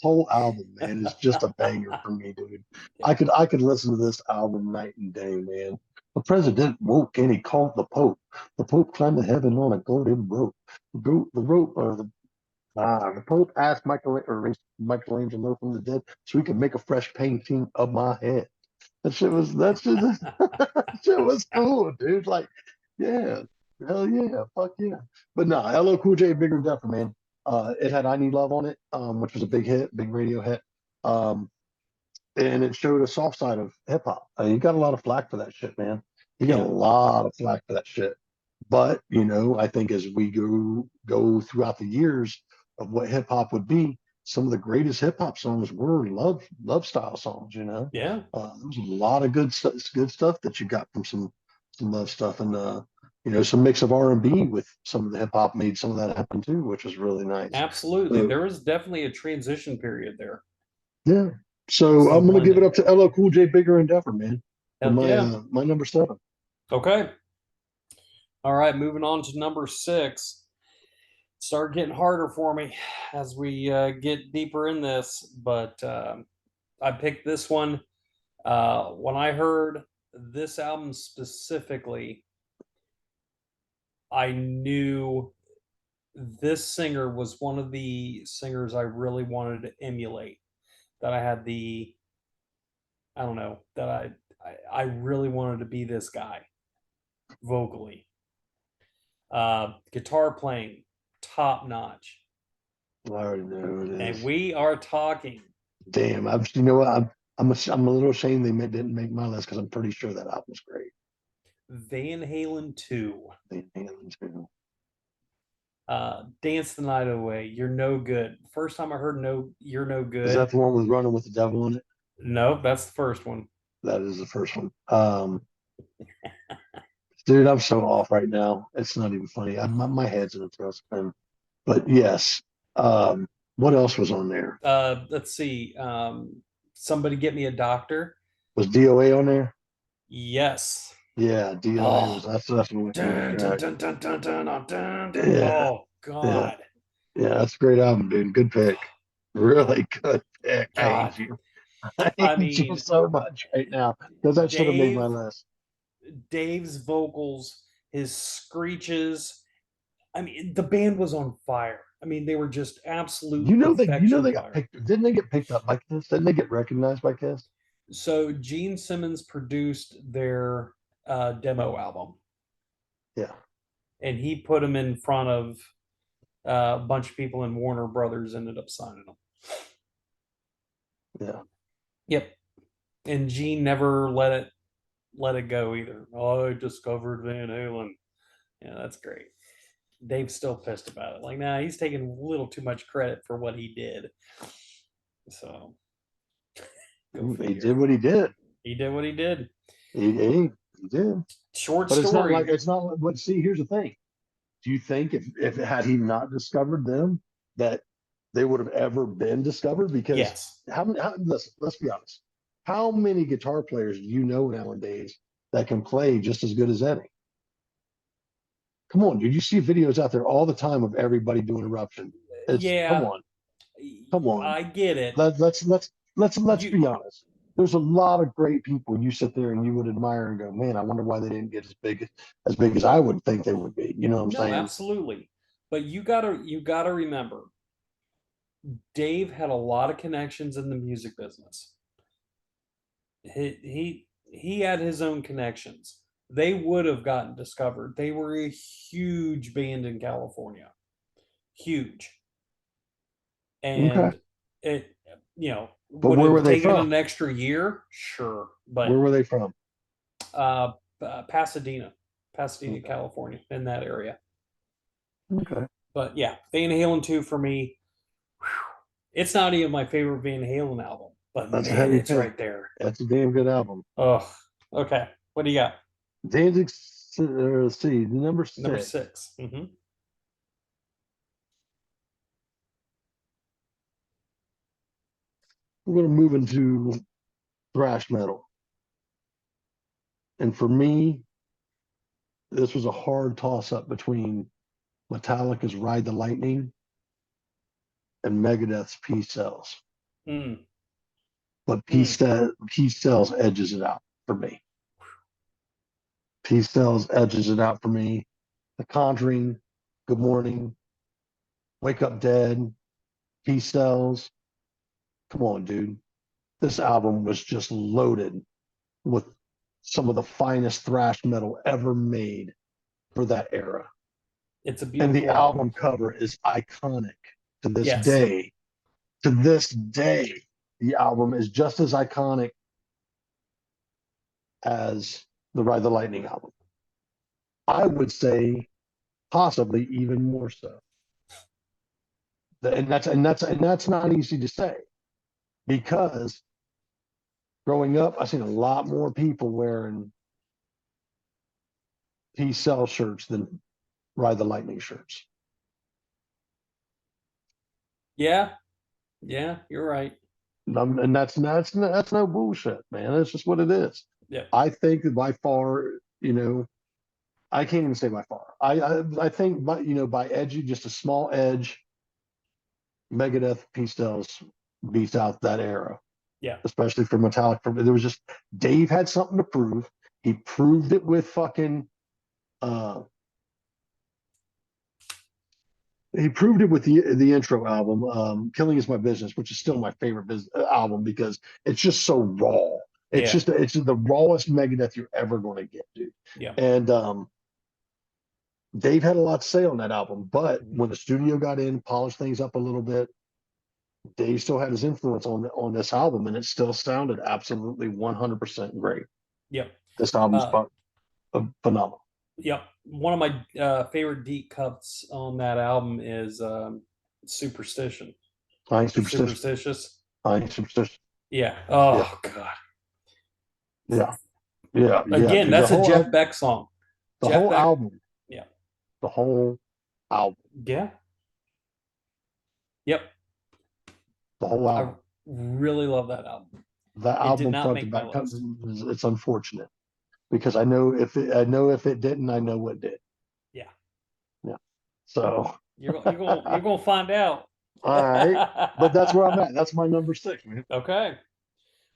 Whole album, man, is just a banger for me, dude. I could listen to this album night and day, man. The president woke and he called the Pope. The Pope climbed to heaven on a golden rope. The rope, or the The Pope asked Michelangelo from the dead so he could make a fresh painting of my head. That shit was cool, dude. Like, yeah, hell yeah, fuck yeah. But no, LL Cool J, Bigger and Deffer, man. It had I Need Love on it, which was a big hit, big radio hit. Um, and it showed a soft side of hip hop. You got a lot of flack for that shit, man. You got a Yeah, lot of flack for that shit. But I think as we go throughout the years of what hip hop would be, some of the greatest hip hop songs were love style songs. yeah, There's a lot of good stuff that you got from some love stuff, and some mix of R&B with some of the hip hop made some of that happen too, which was really nice. absolutely. So There was definitely a transition period there. yeah, so Some I'm gonna give it blending. up to LL Cool J, Bigger and Deffer, man, for Heck yeah. my number seven. Okay. All right. Moving on to number six. Start getting harder for me as we get deeper in this, but I picked this one. When I heard this album specifically, I knew this singer was one of the singers I really wanted to emulate. That I had the, I don't know, that I really wanted to be this guy vocally. Guitar playing, top notch. I already know who it And is. we are talking Damn, you know what? I'm a little ashamed didn't make my list because I'm pretty sure that album's great. Van Halen 2. Van Halen too. Dance the Night Away. You're no good. First time I heard no, you're no Is that good. the one with Running with the Devil in it? No, that's the first one. That is the first one. Dude, I'm so off right now. It's not even funny. My head's in a tailspin. But yes. What else was on there? Let's see. Somebody get me a doctor. Was DOA on there? Yes. Yeah, DOA was Oh, that's my favorite dun, dun, track. dun, dun, dun, dun, dun, dun, dun. Yeah, Oh yeah, God. yeah. That's a great album, dude. Good pick. Really good pick. I hate God. you. I I hate you mean, so much right now because that should have made my Dave, list. Dave's vocals, his screeches. I mean, the band was on fire. I mean, they were just absolute They perfection got fire. picked. Didn't they get picked up by Kiss? Didn't they get recognized by Kiss? So Gene Simmons produced their demo album, Yeah, and he put them in front of a bunch of people, and Warner Brothers ended up signing them. yeah. Yep, and Gene never let it go either. Oh, I discovered Van Halen. Yeah, that's great. Dave's still pissed about it. Like, nah, he's taking a little too much credit for what he did. So go He did figure. what he did. He did what he did. He did. Short But story. it's not like. But see, here's the thing. Do you think if had he not discovered them that they would have ever been discovered? Because Yes. let's be honest. How many guitar players do you know nowadays that can play just as good as Eddie? Come on, dude. You see videos out there all the time of everybody doing eruption. It's Yeah, come on. I get it. Let, let's let's let's You be honest. There's a lot of great people you sit there and you would admire and go, man, I wonder why they didn't get as big as I would think they would be. You know what I'm no, saying? absolutely. But you gotta remember, Dave had a lot of connections in the music business. He had his own connections. They would have gotten discovered. They were a huge band in California. Huge. Okay. And it But would where were have they taken from? an extra year, sure, Where but were they from? uh, Pasadena, Pasadena, Okay. California, in that area. Okay. But yeah, Van Halen 2 for me. Whew, it's not even my favorite Van Halen album, but That's a man, heavy it's pick. right there. That's a damn good album. Oh, okay. What do you got? Danzig, let's see, number Number six. 6. We're going to move into thrash metal. And for me, this was a hard toss up between Metallica's Ride the Lightning and Megadeth's Peace Cells. Mm, But mm. Peace Cells edges it out for me. Peace Cells edges it out for me. The Conjuring, Good Morning, Wake Up Dead, Peace Cells. Come on, dude. This album was just loaded with some of the finest thrash metal ever made for that era. It's a And the beautiful album. album cover is iconic to this Yes. day. To this day, the album is just as iconic as the Ride the Lightning album. I would say possibly even more so. And that's not easy to say because growing up, I've seen a lot more people wearing Peace Cell shirts than Ride the Lightning shirts. Yeah. Yeah. You're right. And that's no bullshit, man. That's just what it is. Yeah. I think that by far, you know, I can't even say by far. I think by edgy, just a small edge, Megadeth Peace Cells beats out that era, Yeah. especially for Metallic. There was just Dave had something to prove. He proved it with fucking uh he proved it with the intro album, Killing Is My Business, which is still my favorite album because it's just so raw. Yeah. It's the rawest Megadeth you're ever going to get, dude. Yeah. And Dave had a lot to say on that album, but Mhm. when the studio got in, polished things up a little bit, Dave still had his influence on this album, and it still sounded absolutely 100% great. Yep. This album's Uh, phenomenal. yep. One of my favorite deep cuts on that album is Superstition I ain't or superstitious. Superstitious. I ain't superstitious. Yeah. Yeah, Oh God. yeah, yeah, Again, dude. that's a Jeff Beck song. The Jeff whole Beck. album, Yeah. the whole album, Yeah. Yep. the whole I album. really love that album. That It did album not front to make my back, list. it's unfortunate because I know if it didn't, I know what did. Yeah. Yeah. So, You're gonna find out. all right, but that's where I'm at. That's my number six, man. Okay.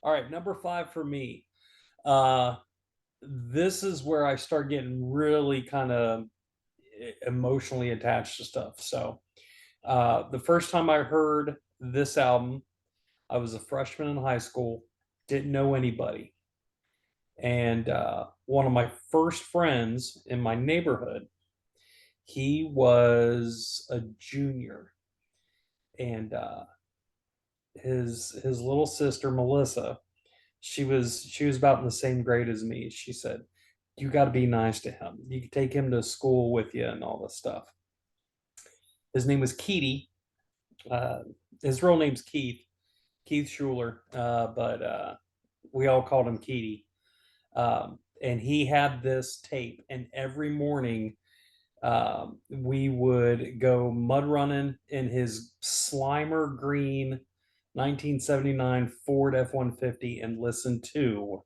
All right. Number five for me. Uh, this is where I start getting really kind of emotionally attached to stuff. So, the first time I heard this album, I was a freshman in high school, didn't know anybody. And one of my first friends in my neighborhood, he was a junior. And his little sister, Melissa, she was about in the same grade as me. She said, "You got to be nice to him. You can take him to school with you and all this stuff." His name was Keaty. Uh, his real name's Keith Schuler, but we all called him Keaty. And he had this tape, and every morning we would go mud running in his Slimer green 1979 Ford F-150 and listen to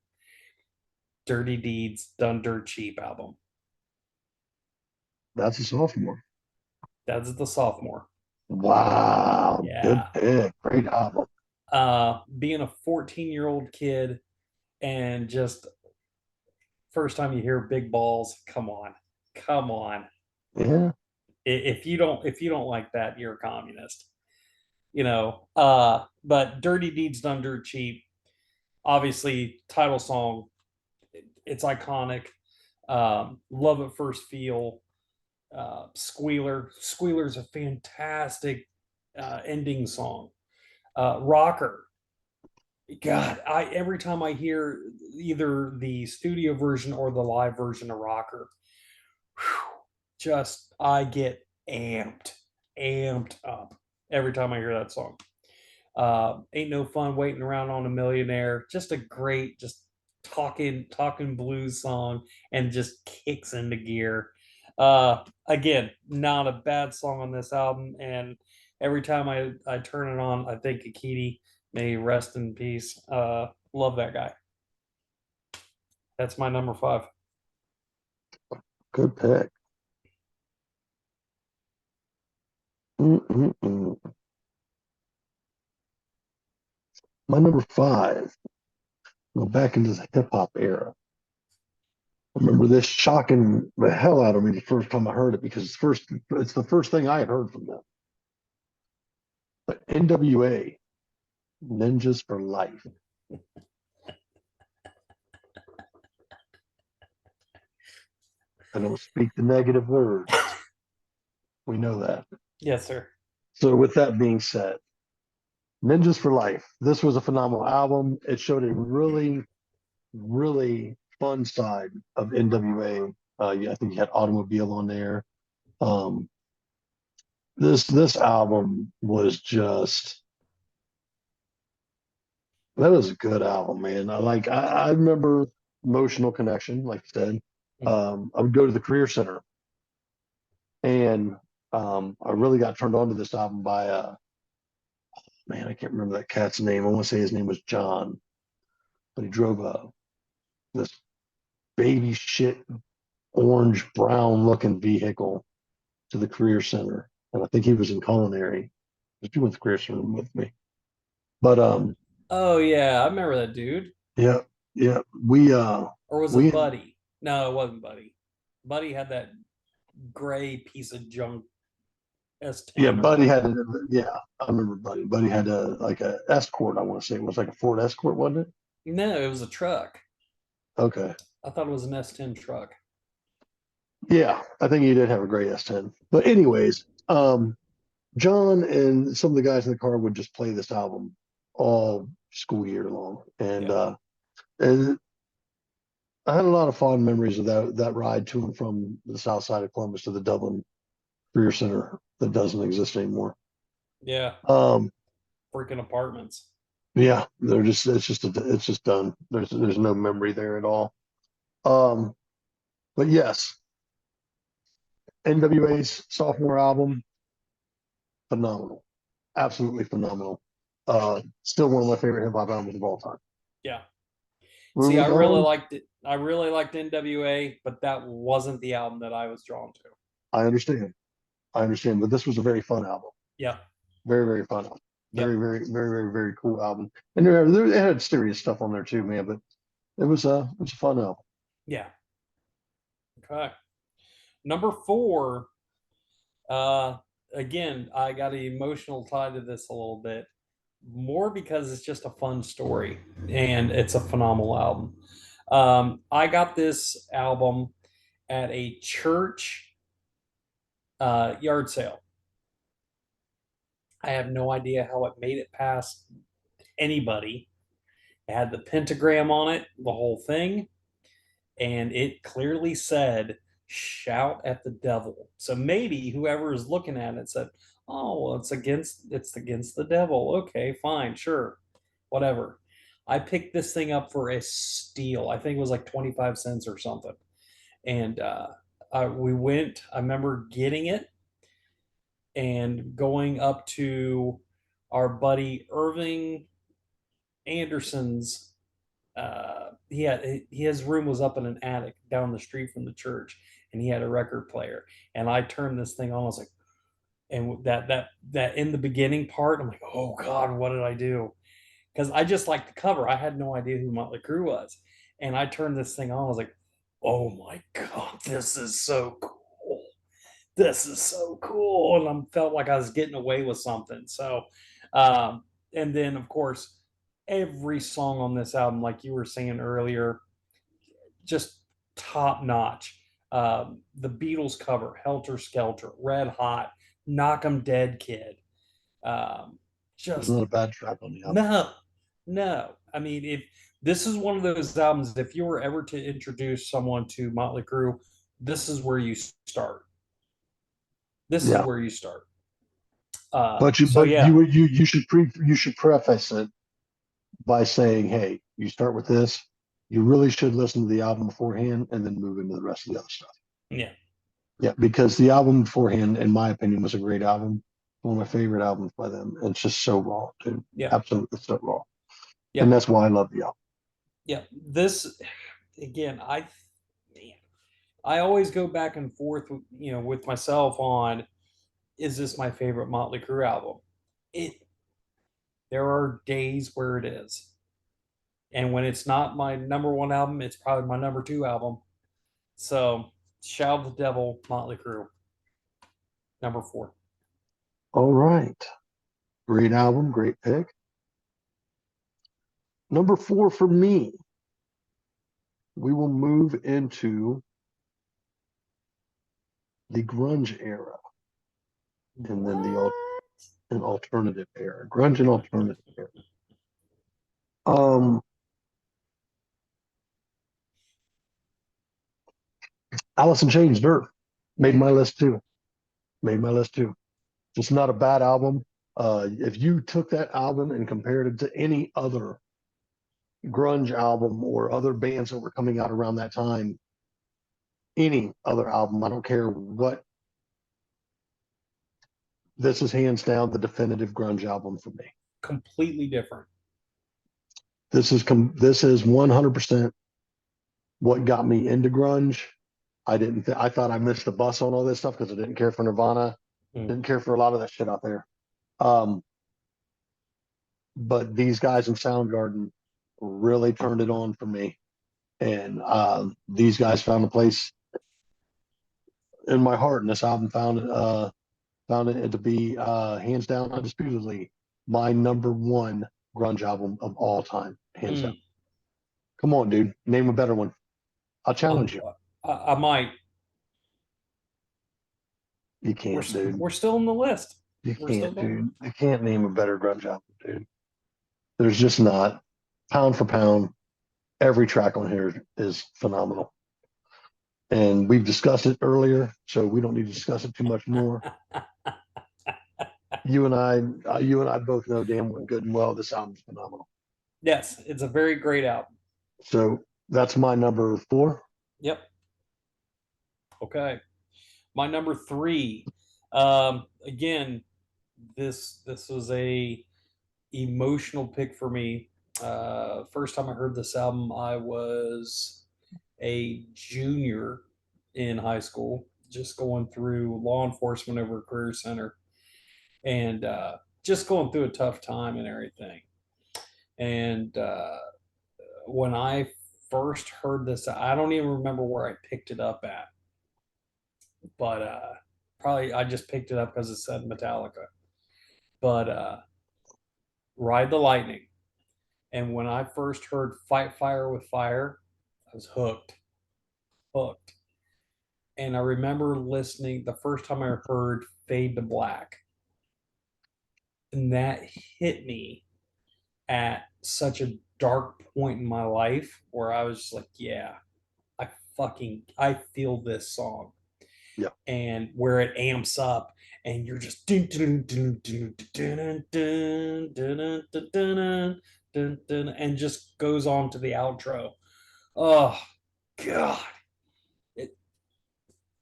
Dirty Deeds Done Dirt Cheap album. That's a sophomore. That's the sophomore. Wow, good Yeah. pick. Great album. Being a 14-year-old kid and just first time you hear big balls, come on. Come on. Yeah, If you don't like that, you're a communist. But Dirty Deeds Done Dirt Cheap, obviously title song, it's iconic. Love at First Feel, Squealer's a fantastic ending song. Rocker, God, I every time I hear either the studio version or the live version of Rocker, whew, just I get amped up every time I hear that song. Ain't no fun waiting around on a millionaire. Just a great, just talking blues song, and just kicks into gear. Again, not a bad song on this album, and every time I turn it on, I think of Keaty. May he rest in peace. Love that guy. That's my number five. good pick. Mm-mm-mm. My number five, go back into the hip hop era. I remember this shocking the hell out of me the first time I heard it because it's the first thing I had heard from them. But NWA, Ninjas for Life. I don't speak the negative words. We know that. Yes, sir. So, with that being said, Ninjas for Life. This was a phenomenal album. It showed a really, really fun side of NWA. Yeah, I think you had Automobile on there. Um, this album was just that was a good album, man. I remember Emotional Connection, like you said. I would go to the Career Center, and I really got turned on to this album by man, I can't remember that cat's name. I want to say his name was John, but he drove this baby shit orange brown looking vehicle to the Career Center, and I think he was in culinary. He went to the Career Center with me, but Oh yeah, I remember that dude. yeah, yeah, we Or was it we Buddy? No, it wasn't Buddy. Buddy had that gray piece of junk yeah, S10 or Buddy had whatever. a, yeah, I remember Buddy. Buddy had a like a Escort. I want to say it was like a Ford Escort, wasn't it? No, it was a truck. Okay, I thought it was an S10 truck. yeah, I think he did have a gray S10. But anyways, John and some of the guys in the car would just play this album all school year long, Yeah. and I had a lot of fond memories of that ride to and from the south side of Columbus to the Dublin Career Center that doesn't exist anymore. Yeah. Um, Freaking apartments. yeah, they're just it's just done. There's no memory there at all. Um, but yes, NWA's sophomore album, phenomenal, absolutely phenomenal. Still one of my favorite hip hop albums of all time. Yeah. See, I Moving really on, liked it. I really liked NWA, but that wasn't the album that I was drawn to. I understand, I understand, but this was a very fun album. Yeah. Very, very fun album. Very, Yep. very, very, very, very cool album. And they had serious stuff on there too, man. But it was a fun album. Yeah. Okay. Number four, uh, again, I got an emotional tie to this a little bit, more because it's just a fun story and it's a phenomenal album. I got this album at a church yard sale. I have no idea how it made it past anybody. It had the pentagram on it, the whole thing, and it clearly said shout at the devil. So maybe whoever is looking at it said, oh, well, it's against the devil. Okay, fine, sure, whatever. I picked this thing up for a steal. I think it was like 25 cents or something. And we went, I remember getting it and going up to our buddy Irving Anderson's. His room was up in an attic down the street from the church, and he had a record player. And I turned this thing on. I was like, and that in the beginning part, I'm like, oh God, what did I do? Because I just liked the cover. I had no idea who Motley Crue was, and I turned this thing on. I was like, oh my God, this is so cool. This is so cool, and I felt like I was getting away with something. So, um, and then of course, every song on this album, like you were saying earlier, just top notch. The Beatles cover, Helter Skelter, Red Hot, Knock 'em Dead Kid. Um, There's just not a bad track on the album. no, no. I mean, if this is one of those albums, if you were ever to introduce someone to Motley Crue, this is where you start. This is Yeah, where you start. So but yeah, you should preface it by saying, hey, you start with this. You really should listen to the album beforehand and then move into the rest of the other stuff. yeah, Yeah, because the album beforehand, in my opinion, was a great album. One of my favorite albums by them. And it's just so raw, dude. yeah, Absolutely so raw. And yep, that's why I love the album. yeah. This again, man, I always go back and forth, with myself on is this my favorite Motley Crue album? It There are days where it is, and when it's not my number one album, it's probably my number two album. So, Shout the Devil, Motley Crue, number four. All right. Great album, great pick. Number 4 for me, we will move into the grunge era and then the What? an alternative era. Grunge and alternative era. Um, Alice in Chains, Dirt made Mm, my list too. Made my list too. Just not a bad album. If you took that album and compared it to any other grunge album or other bands that were coming out around that time, any other album, I don't care what, this is hands down the definitive grunge album for me. completely different. This is 100% what got me into grunge. I thought I missed the bus on all this stuff because I didn't care for Nirvana, Mm, didn't care for a lot of that shit out there. Um, but these guys in Soundgarden really turned it on for me, and these guys found a place in my heart, and this album found it to be hands down, undisputedly, my number one grunge album of all time, hands down. mm. Come on, dude, name a better one. I'll I'm, challenge you. I might. You We're can't, dude. we're still in the list. You We're still can't, going. dude. You can't name a better grunge album, dude. There's just not. Pound for pound, every track on here is phenomenal. And we've discussed it earlier, so we don't need to discuss it too much more. You and I both know damn good and well this album's phenomenal. Yes, it's a very great album. So that's my number 4. Yep. Okay. My number three. Again, this was a emotional pick for me. First time I heard this album, I was a junior in high school, just going through law enforcement over a career center, and just going through a tough time and everything. And when I first heard this, I don't even remember where I picked it up at, but probably I just picked it up because it said Metallica. But Ride the Lightning. And when I first heard Fight Fire with Fire, I was hooked, hooked. And I remember listening the first time I heard Fade to Black, and that hit me at such a dark point in my life where I was just like, yeah, I feel this song, Yeah. and where it amps up and you're just dun, dun, dun, dun, dun, dun, dun, dun, dun, dun, dun, and just goes on to the outro. Oh God, it,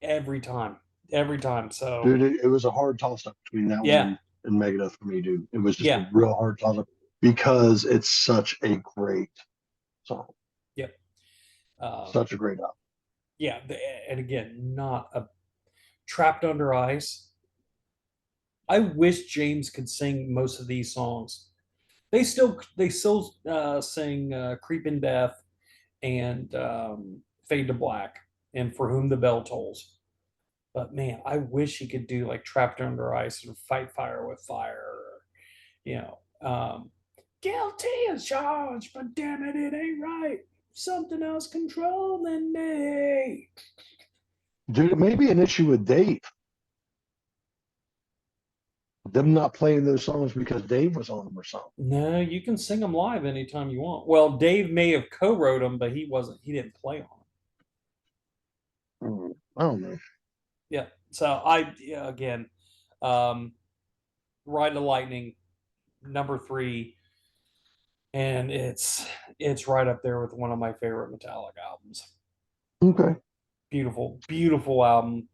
every time, every time. So Dude, it was a hard toss up between that one yeah, and Megadeth for me, dude. It was just yeah, a real hard toss up because it's such a great song. yep, Such a great album. yeah. And again, not a Trapped Under Ice. I wish James could sing most of these songs. They still sing "Creeping Death" and "Fade to Black" and "For Whom the Bell Tolls." But man, I wish he could do like "Trapped Under Ice" or "Fight Fire with Fire." Or, you know, guilty as charged, but damn it, it ain't right. Something else controlling me. Dude, it may be an issue with Dave. Them not playing those songs because Dave was on them or something. No, you can sing them live anytime you want. Well, Dave may have co-wrote them, but he wasn't. He didn't play on them. I don't know. Yeah. So yeah, again, um, Ride the Lightning, number three, and it's right up there with one of my favorite Metallica albums. Okay. Beautiful, beautiful album.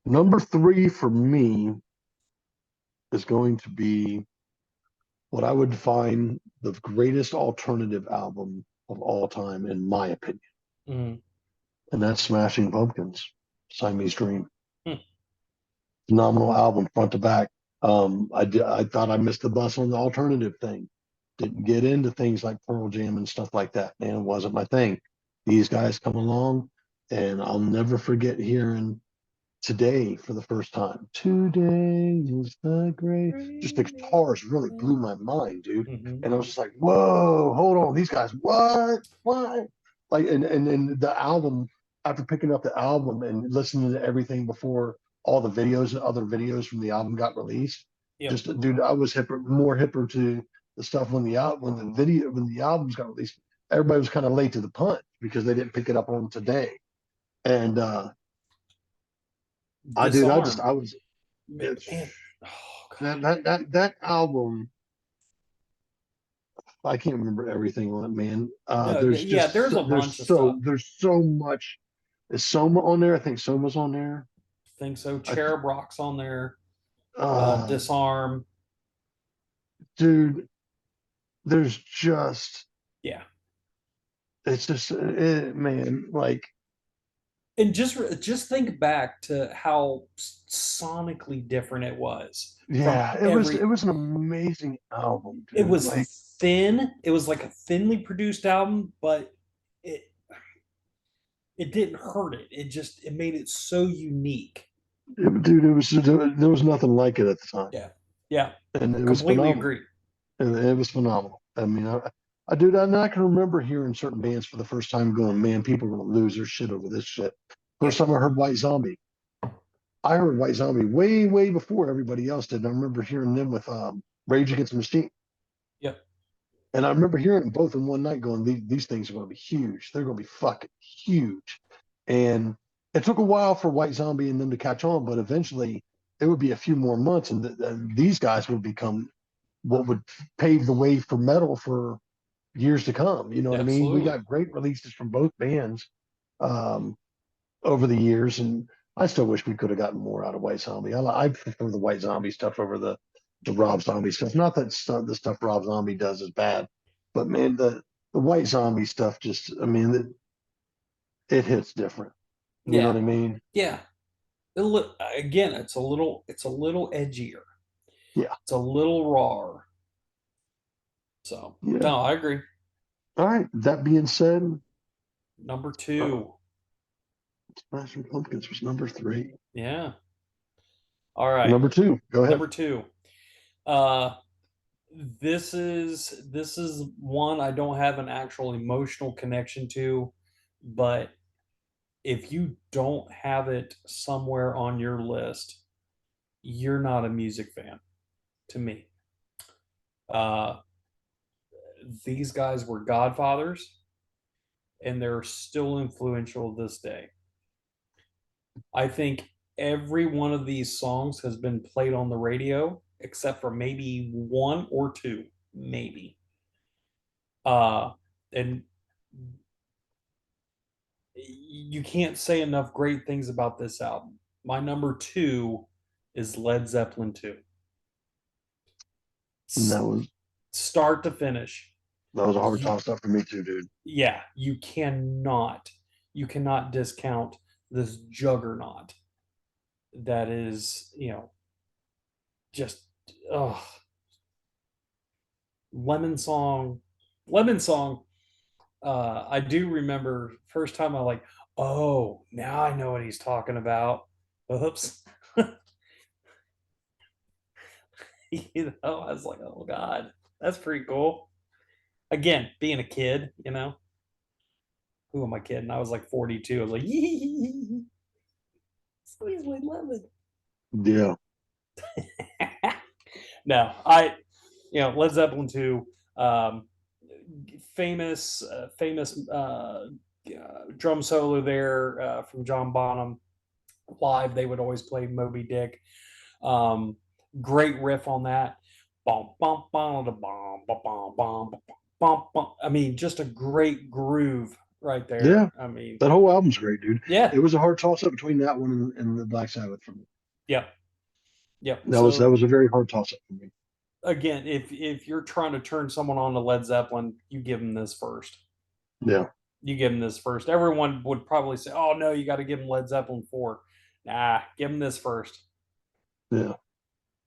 Number 3 for me is going to be what I would define the greatest alternative album of all time, in my opinion. Mm. And that's Smashing Pumpkins, Siamese Dream. Mm. Phenomenal album, front to back. I thought I missed the bus on the alternative thing. Didn't get into things like Pearl Jam and stuff like that. Man, it wasn't my thing. These guys come along, and I'll never forget hearing today for the first time. Today is the great. Just the guitars really blew my mind, dude. Mm-hmm. And I was just like, whoa, hold on, these guys, what? What? Like, and the album, after picking up the album and listening to everything before all the videos and other videos from the album got released, Yep. just dude, I was more hipper to the stuff when the albums got released. Everybody was kind of late to the punch because they didn't pick it up on today. And Disarm. I was it's Man. Oh God. that album. I can't remember everything on it, man. No, There's yeah, just there's a bunch of stuff. there's so much. Is Soma on there? I think Soma's on there. Think so. I th- Cherub Rock's on there. uh, Disarm. dude, there's just Yeah. it's just man, like And just think back to how sonically different it was from yeah, it every. was an amazing album, It dude. Like was thin. It was like a thinly produced album, but it it didn't hurt it. It made it so unique. dude, it was there was nothing like it at the time, Yeah. Yeah. and it was Completely phenomenal. agree. And it was phenomenal. I mean, I dude, I can remember hearing certain bands for the first time going, man, people are gonna lose their shit over this shit. First Yep. time I heard White Zombie, I heard White Zombie way, way before everybody else did. And I remember hearing them with Rage Against the Machine. Yep. And I remember hearing them both in one night going, these things are going to be huge. They're going to be fucking huge. And it took a while for White Zombie and them to catch on, but eventually it would be a few more months and these guys would become what would pave the way for metal for years to come. You know what I mean? We Absolutely. got great releases from both bands um, over the years, and I still wish we could have gotten more out of White Zombie. I prefer the White Zombie stuff over the Rob Zombie stuff. Not that the stuff Rob Zombie does is bad, but man, the White Zombie stuff just, I mean, it hits different. You know Yeah. what I mean? Yeah. Again, it's a little edgier. Yeah, It's a little raw. So yeah. no, I agree. All right. That being said, Number uh, two. Smashing Pumpkins was number three. Yeah. All right. Number two. Go ahead. Number two. Uh this is one I don't have an actual emotional connection to, but if you don't have it somewhere on your list, you're not a music fan to me. Uh these guys were godfathers and they're still influential this day. I think every one of these songs has been played on the radio, except for maybe one or two, maybe. And you can't say enough great things about this album. My number two is Led Zeppelin 2. And Start to finish. that was a hard You, toss up for me too, dude. yeah, you cannot discount this juggernaut that is, just oh, lemon song, lemon song. I do remember first time I like, oh, now I know what he's talking about. Oops. I was like, oh God, that's pretty cool. Again, being a kid, who am I kidding? I was like 42. I was like, squeeze my lemon. Yeah. No, Led Zeppelin 2, um, famous drum solo there from John Bonham. Live, they would always play Moby Dick. Um, Great riff on that. Bum, bum, bum, bum, bum, bum, bum, bum, bum. I mean, just a great groove right there. Yeah. I mean, That whole album's great, dude. yeah, It was a hard toss up between that one and the Black Sabbath for me. yep, yep. That So was a very hard toss up for me. again, if you're trying to turn someone on to Led Zeppelin, you give them this first. Yeah. You give them this first. Everyone would probably say, "Oh no, you got to give them Led Zeppelin 4." Nah, give them this first Yeah.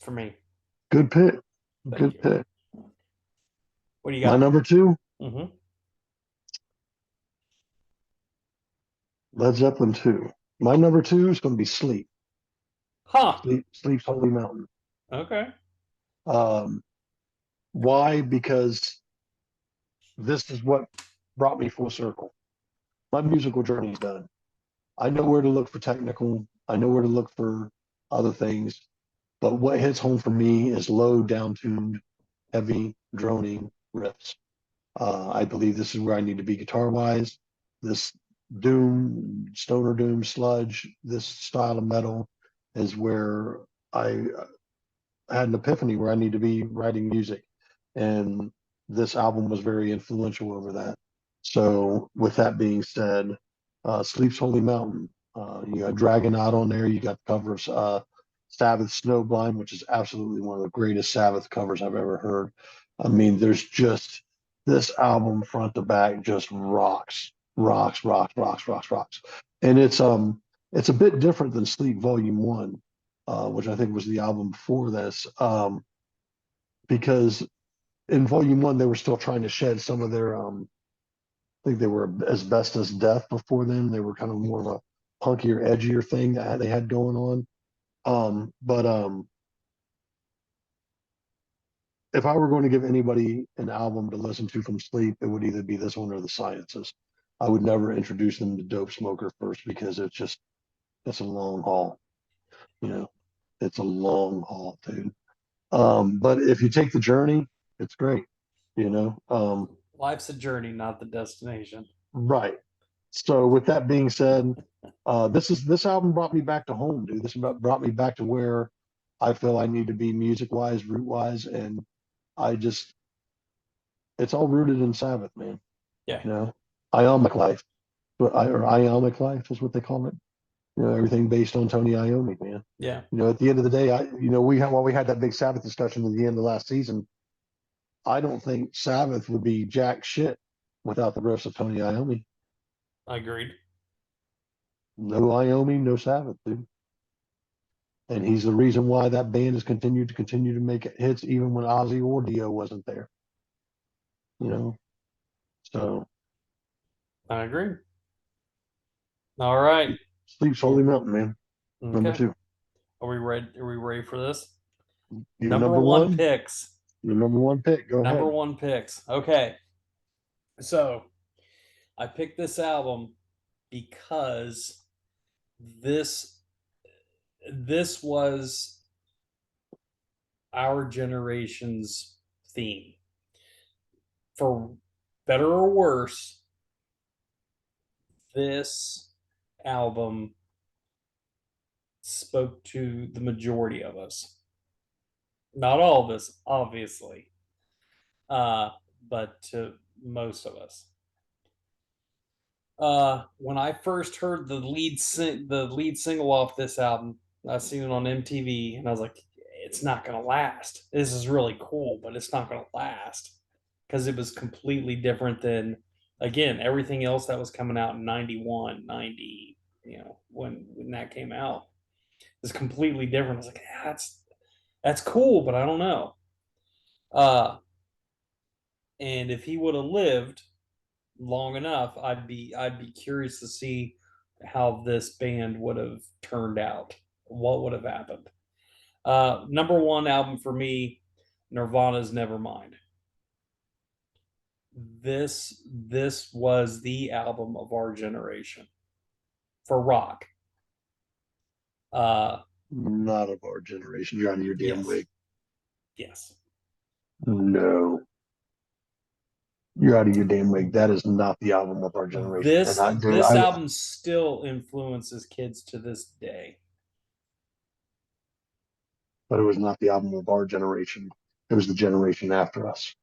for me. Good pick. Thank Good you. pick. What do you My got? number two, Mm-hmm. Led Zeppelin 2. My number two is going to be Sleep. Huh. Sleep's Holy Mountain. Okay. Um, why? Because this is what brought me full circle. My musical journey's done. I know where to look for technical. I know where to look for other things. But what hits home for me is low, down-tuned, heavy, droning riffs. I believe this is where I need to be guitar-wise. This doom, stoner doom, sludge, this style of metal is where I had an epiphany where I need to be writing music. And this album was very influential over that. So, with that being said, Sleep's Holy Mountain, you got Dragon Out on there. You got the cover of Sabbath Snowblind, which is absolutely one of the greatest Sabbath covers I've ever heard. I mean, there's just this album front to back just rocks, rocks, rocks, rocks, rocks, rocks. And it's a bit different than Sleep Volume One, which I think was the album before this, because in Volume One they were still trying to shed some of their, I think they were Asbestos Death before then. They were kind of more of a punkier, edgier thing that they had going on. But if I were going to give anybody an album to listen to from Sleep, it would either be this one or The Sciences. I would never introduce them to Dope Smoker first because it's a long haul, you know. It's a long haul, dude. But if you take the journey, it's great, you know. Life's a journey, not the destination. Right. So with that being said, this album brought me back to home, dude. This brought me back to where I feel I need to be music wise, root wise, and I just it's all rooted in Sabbath, man. Yeah. You know, Ionic life, or Ionic life is what they call it. You know, everything based on Tony Iommi, man. Yeah. You know, at the end of the day, while we had that big Sabbath discussion at the end of last season, I don't think Sabbath would be jack shit without the riffs of Tony Iommi. I agreed. No Iommi, no Sabbath, dude. And he's the reason why that band has continued to make hits even when Ozzy or Dio wasn't there. You know, so I agree. All right. Sleep's Holy Oh, Mountain, man. Number okay. two. Are we ready? Are we ready for this? Your Number number one one. picks. Your number one pick. Go Number ahead. one picks. Okay. So I picked this album because this this was our generation's theme. For better or worse, this album spoke to the majority of us. Not all of us, obviously, uh, but to most of us. When I first heard the lead single off this album, I seen it on MTV, and I was like, "It's not gonna last. This is really cool, but it's not gonna last," because it was completely different than, again, everything else that was coming out in 91, 90. You know, when that came out, it was completely different. I was like, yeah, that's cool, but I don't know. Uh, and if he would have lived long enough, I'd be curious to see how this band would have turned out. What would have happened? Number one album for me, Nirvana's Nevermind. This was the album of our generation for rock. Uh, Not of our generation. You're out of your damn yes, wig. yes. No. You're out of your damn wig. That is not the album of our generation. And This I, dude, this album still influences kids to this day. but it was not the album of our generation. It was the generation after us.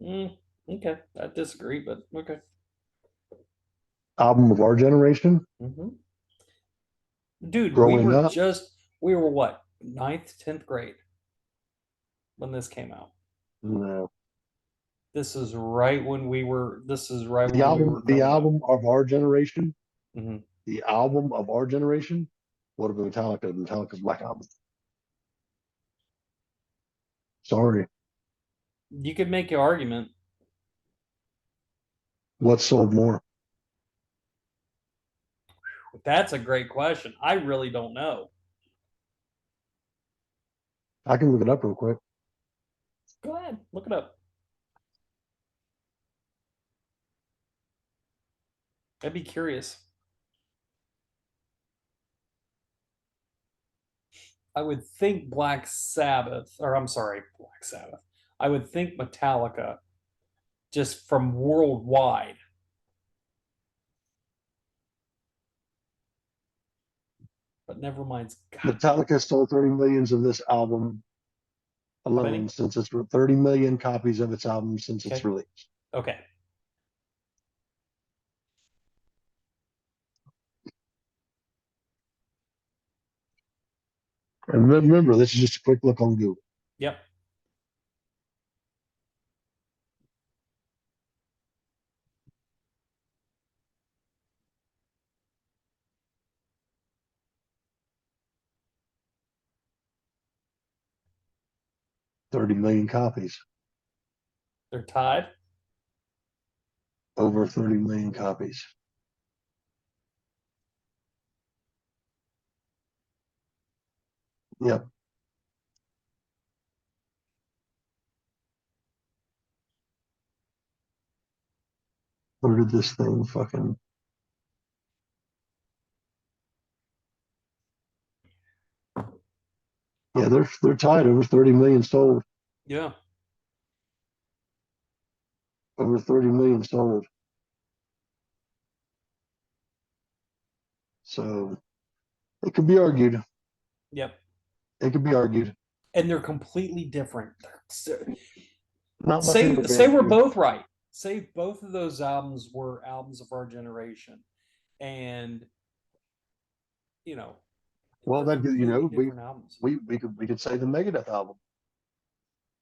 Okay, I disagree, but okay. Album of our generation, Hmm. Dude, growing up. we were what, ninth, 10th grade when this came out. No. This is right The when we album, were the coming up. album of our generation, Hmm. the album of our generation would have been Metallica, Metallica's Black Album. Sorry. You could make your argument. What sold more? That's a great question. I really don't know. I can look it up real quick. Go ahead, look it up. I'd be curious. I would think Black Sabbath, or I'm sorry, Black Sabbath. I would think Metallica, just from worldwide. But never mind. God, Metallica sold 30 millions of this album how alone many? since it's 30 million copies of its album since its Okay. release. Okay. And remember, this is just a quick look on Google. Yep. 30 million copies. They're tied. Over 30 million copies. Yep. Where did this thing fucking Yeah, they're tied over 30 million sold. Yeah. Over 30 million sold. So it could be argued. Yep. It could be argued. And they're completely different. Not my Say favorite say band, we're dude. both right. Say both of those albums were albums of our generation, and you know Well, they're that completely different albums. we could say the Megadeth album.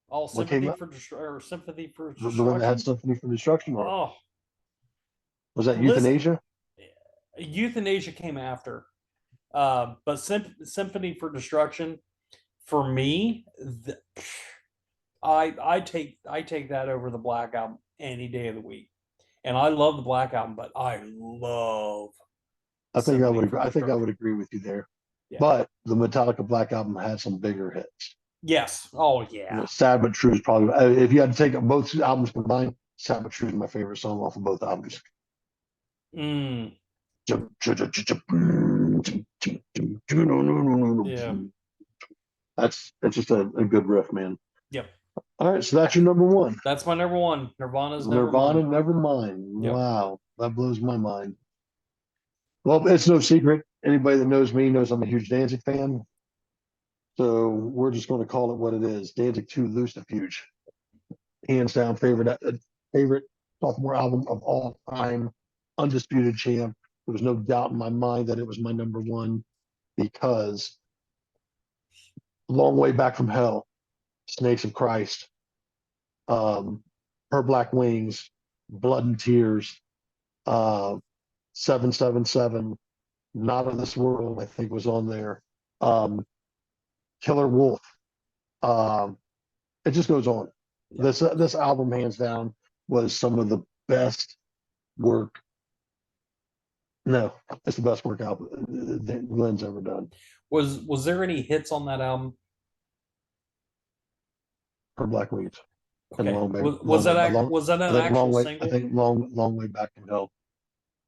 All What came sympathy out? for or sympathy for The one that had destruction. Symphony for Destruction on it. Oh, Was that listen, Euthanasia? Euthanasia came after, but Symphony for Destruction for me, I take that over the Black Album any day of the week. And I love the Black Album, but I love I think I Symphony would for agree. I think I would Destruction. agree with you there. Yeah. But the Metallica Black Album had some bigger hits. Yes. Oh You yeah. know, Sad but True is probably if you had to take both albums combined, Sad but True is my favorite song off of both albums. Mm, yeah. That's just a good riff, man. Yep. All right, so that's your number one. That's my number one. Nirvana's Nirvana, Nevermind. Nevermind. Yep. Wow, that blows my mind. Well, it's no secret. Anybody that knows me knows I'm a huge Danzig fan. So we're just going to call it what it is. Danzig 2 Lucifuge. Hands down favorite sophomore album of all time. Undisputed champ. There was no doubt in my mind that it was my number one because Long Way Back from Hell, Snakes of Christ, Her Black Wings, Blood and Tears, uh, 777, Not of This World, I think was on there. Um, Killer Wolf. Um, it just goes on. Yep. This album, hands down, was some of the best work. No, it's the best work album that Glenn's ever done. Was there any hits on that album? Her Black Wings and Okay. Was that an actual I single? think long way back from hell.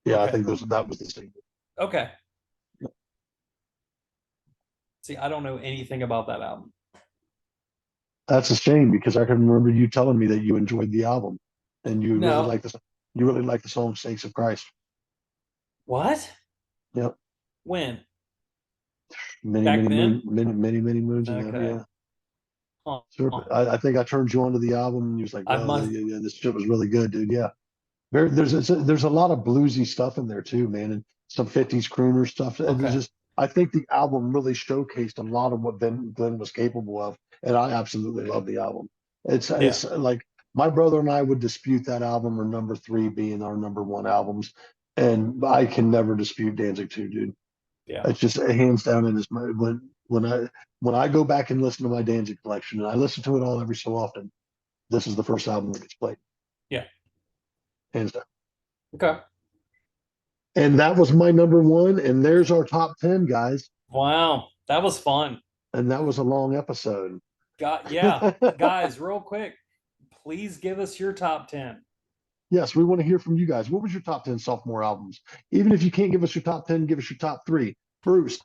Yeah, I Okay. think that was the single. Okay. See, I don't know anything about that album. That's a shame because I can remember you telling me that you enjoyed the album and No. you really like the song Snakes of Christ. What? Yep. When? Many, Back then? many moons ago. Okay. Yeah. Huh. Sure. Huh. I think I turned you onto the album and you was like, I well, must. yeah, this shit was really good, dude. Yeah. There's a lot of bluesy stuff in there too, man, and some 50s crooner stuff. And there's Okay. just I think the album really showcased a lot of what Glenn was capable of, and I absolutely love the album. Yeah. It's like my brother and I would dispute that album or number three being our number one albums, and I can never dispute Danzig 2, dude. Yeah. It's just hands down. It is my when I go back and listen to my Danzig collection, and I listen to it all every so often. This is the first album that gets played, Yeah. hands down. Okay. And that was my number one. And there's our top 10, guys. Wow, that was fun. And that was a long episode. Yeah, guys, real quick, please give us your top 10. Yes, we want to hear from you guys. What was your top 10 sophomore albums? Even if you can't give us your top 10, give us your top three. Bruce,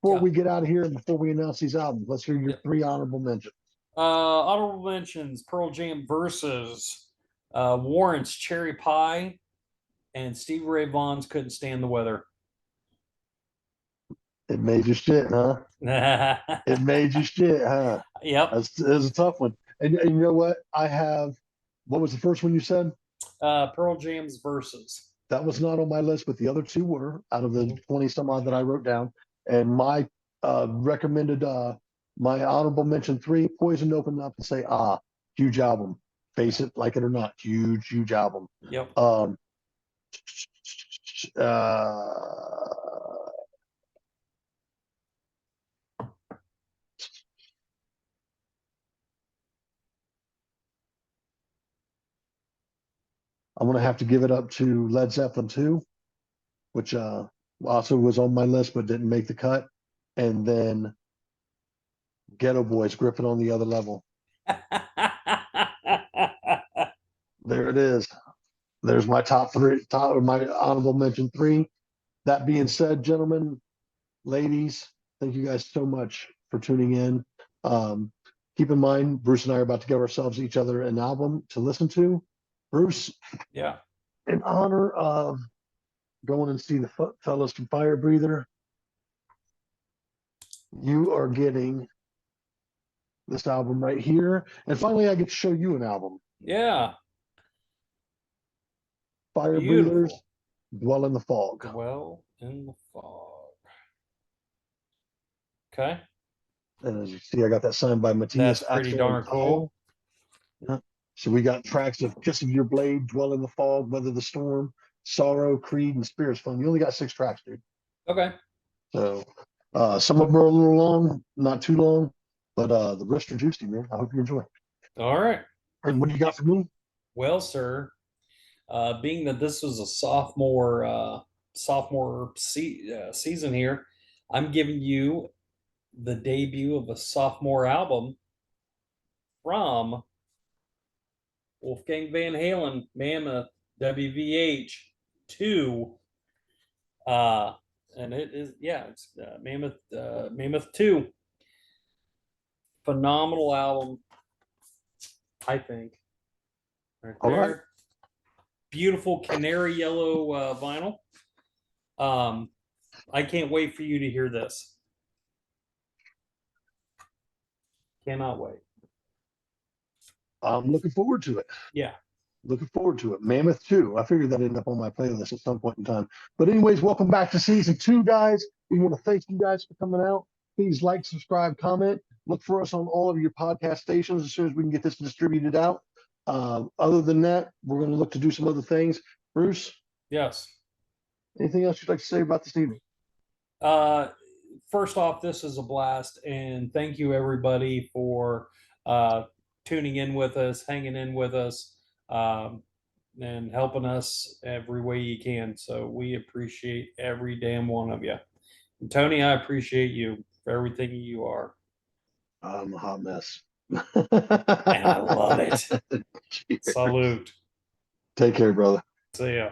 before Yeah, we get out of here and before we announce these albums, let's hear your yeah. three honorable mentions. Honorable mentions: Pearl Jam versus Warrant's Cherry Pie, and Stevie Ray Vaughan's Couldn't Stand the Weather. It made you shit, huh? It made you shit, huh? Yep. That was a tough one. And you know what? I have, what was the first one you said? Pearl Jam's versus. That was not on my list, but the other two were out of the Mhm. 20 some odd that I wrote down. And my recommended, my honorable mention three, Poison opened up and say, huge album. Face it, like it or not, huge, huge album. Yep. Um, uh, I'm going to have to give it up to Led Zeppelin 2, which also was on my list but didn't make the cut. And then Ghetto Boys, Gripping on the Other Level. There it is. There's my top three, my honorable mention three. That being said, gentlemen, ladies, thank you guys so much for tuning in. Um, keep in mind, Bruce and I are about to give ourselves each other an album to listen to. Bruce, Yeah. in honor of going and see the fellows from Fire Breather, you are getting this album right here. And finally, I get to show you an album. Yeah. Fire Breathers, Beautiful. Dwell in the Fog. Dwell in the Fog. Okay. And as you see, I got that signed by That's Matthias, pretty Axel, and darn Kyle. cool. Yeah. So we got tracks of Kiss of Your Blade, Dwell in the Fog, Weather the Storm, Sorrow, Creed, and Spirits Fun. You only got 6 tracks, dude. Okay. So some of them are a little long, not too long, but the rest are juicy, man. I hope you enjoy. All right. And what do you got for me? Well, sir, being that this was a season here, I'm giving you the debut of a sophomore album from Wolfgang Van Halen, Mammoth, WVH 2. Uh, and it is, yeah, it's Mammoth 2. Phenomenal album, I think. Right All right. there. Beautiful canary yellow vinyl. Um, I can't wait for you to hear this. Cannot wait. I'm looking forward to it. Yeah. Looking forward to it. Mammoth 2. I figured that ended up on my playlist at some point in time. But anyways, welcome back to season 2, guys. We want to thank you guys for coming out. Please like, subscribe, comment. Look for us on all of your podcast stations as soon as we can get this distributed out. Other than that, we're going to look to do some other things. Bruce, Yes. anything else you'd like to say about this evening? Uh, First off, this is a blast, and thank you everybody for uh, tuning in with us, hanging in with us, and helping us every way you can. So we appreciate every damn one of you. And Tony, I appreciate you for everything you are, I'm a hot mess. and I love it. Cheers. Salute. Take care, brother. See ya.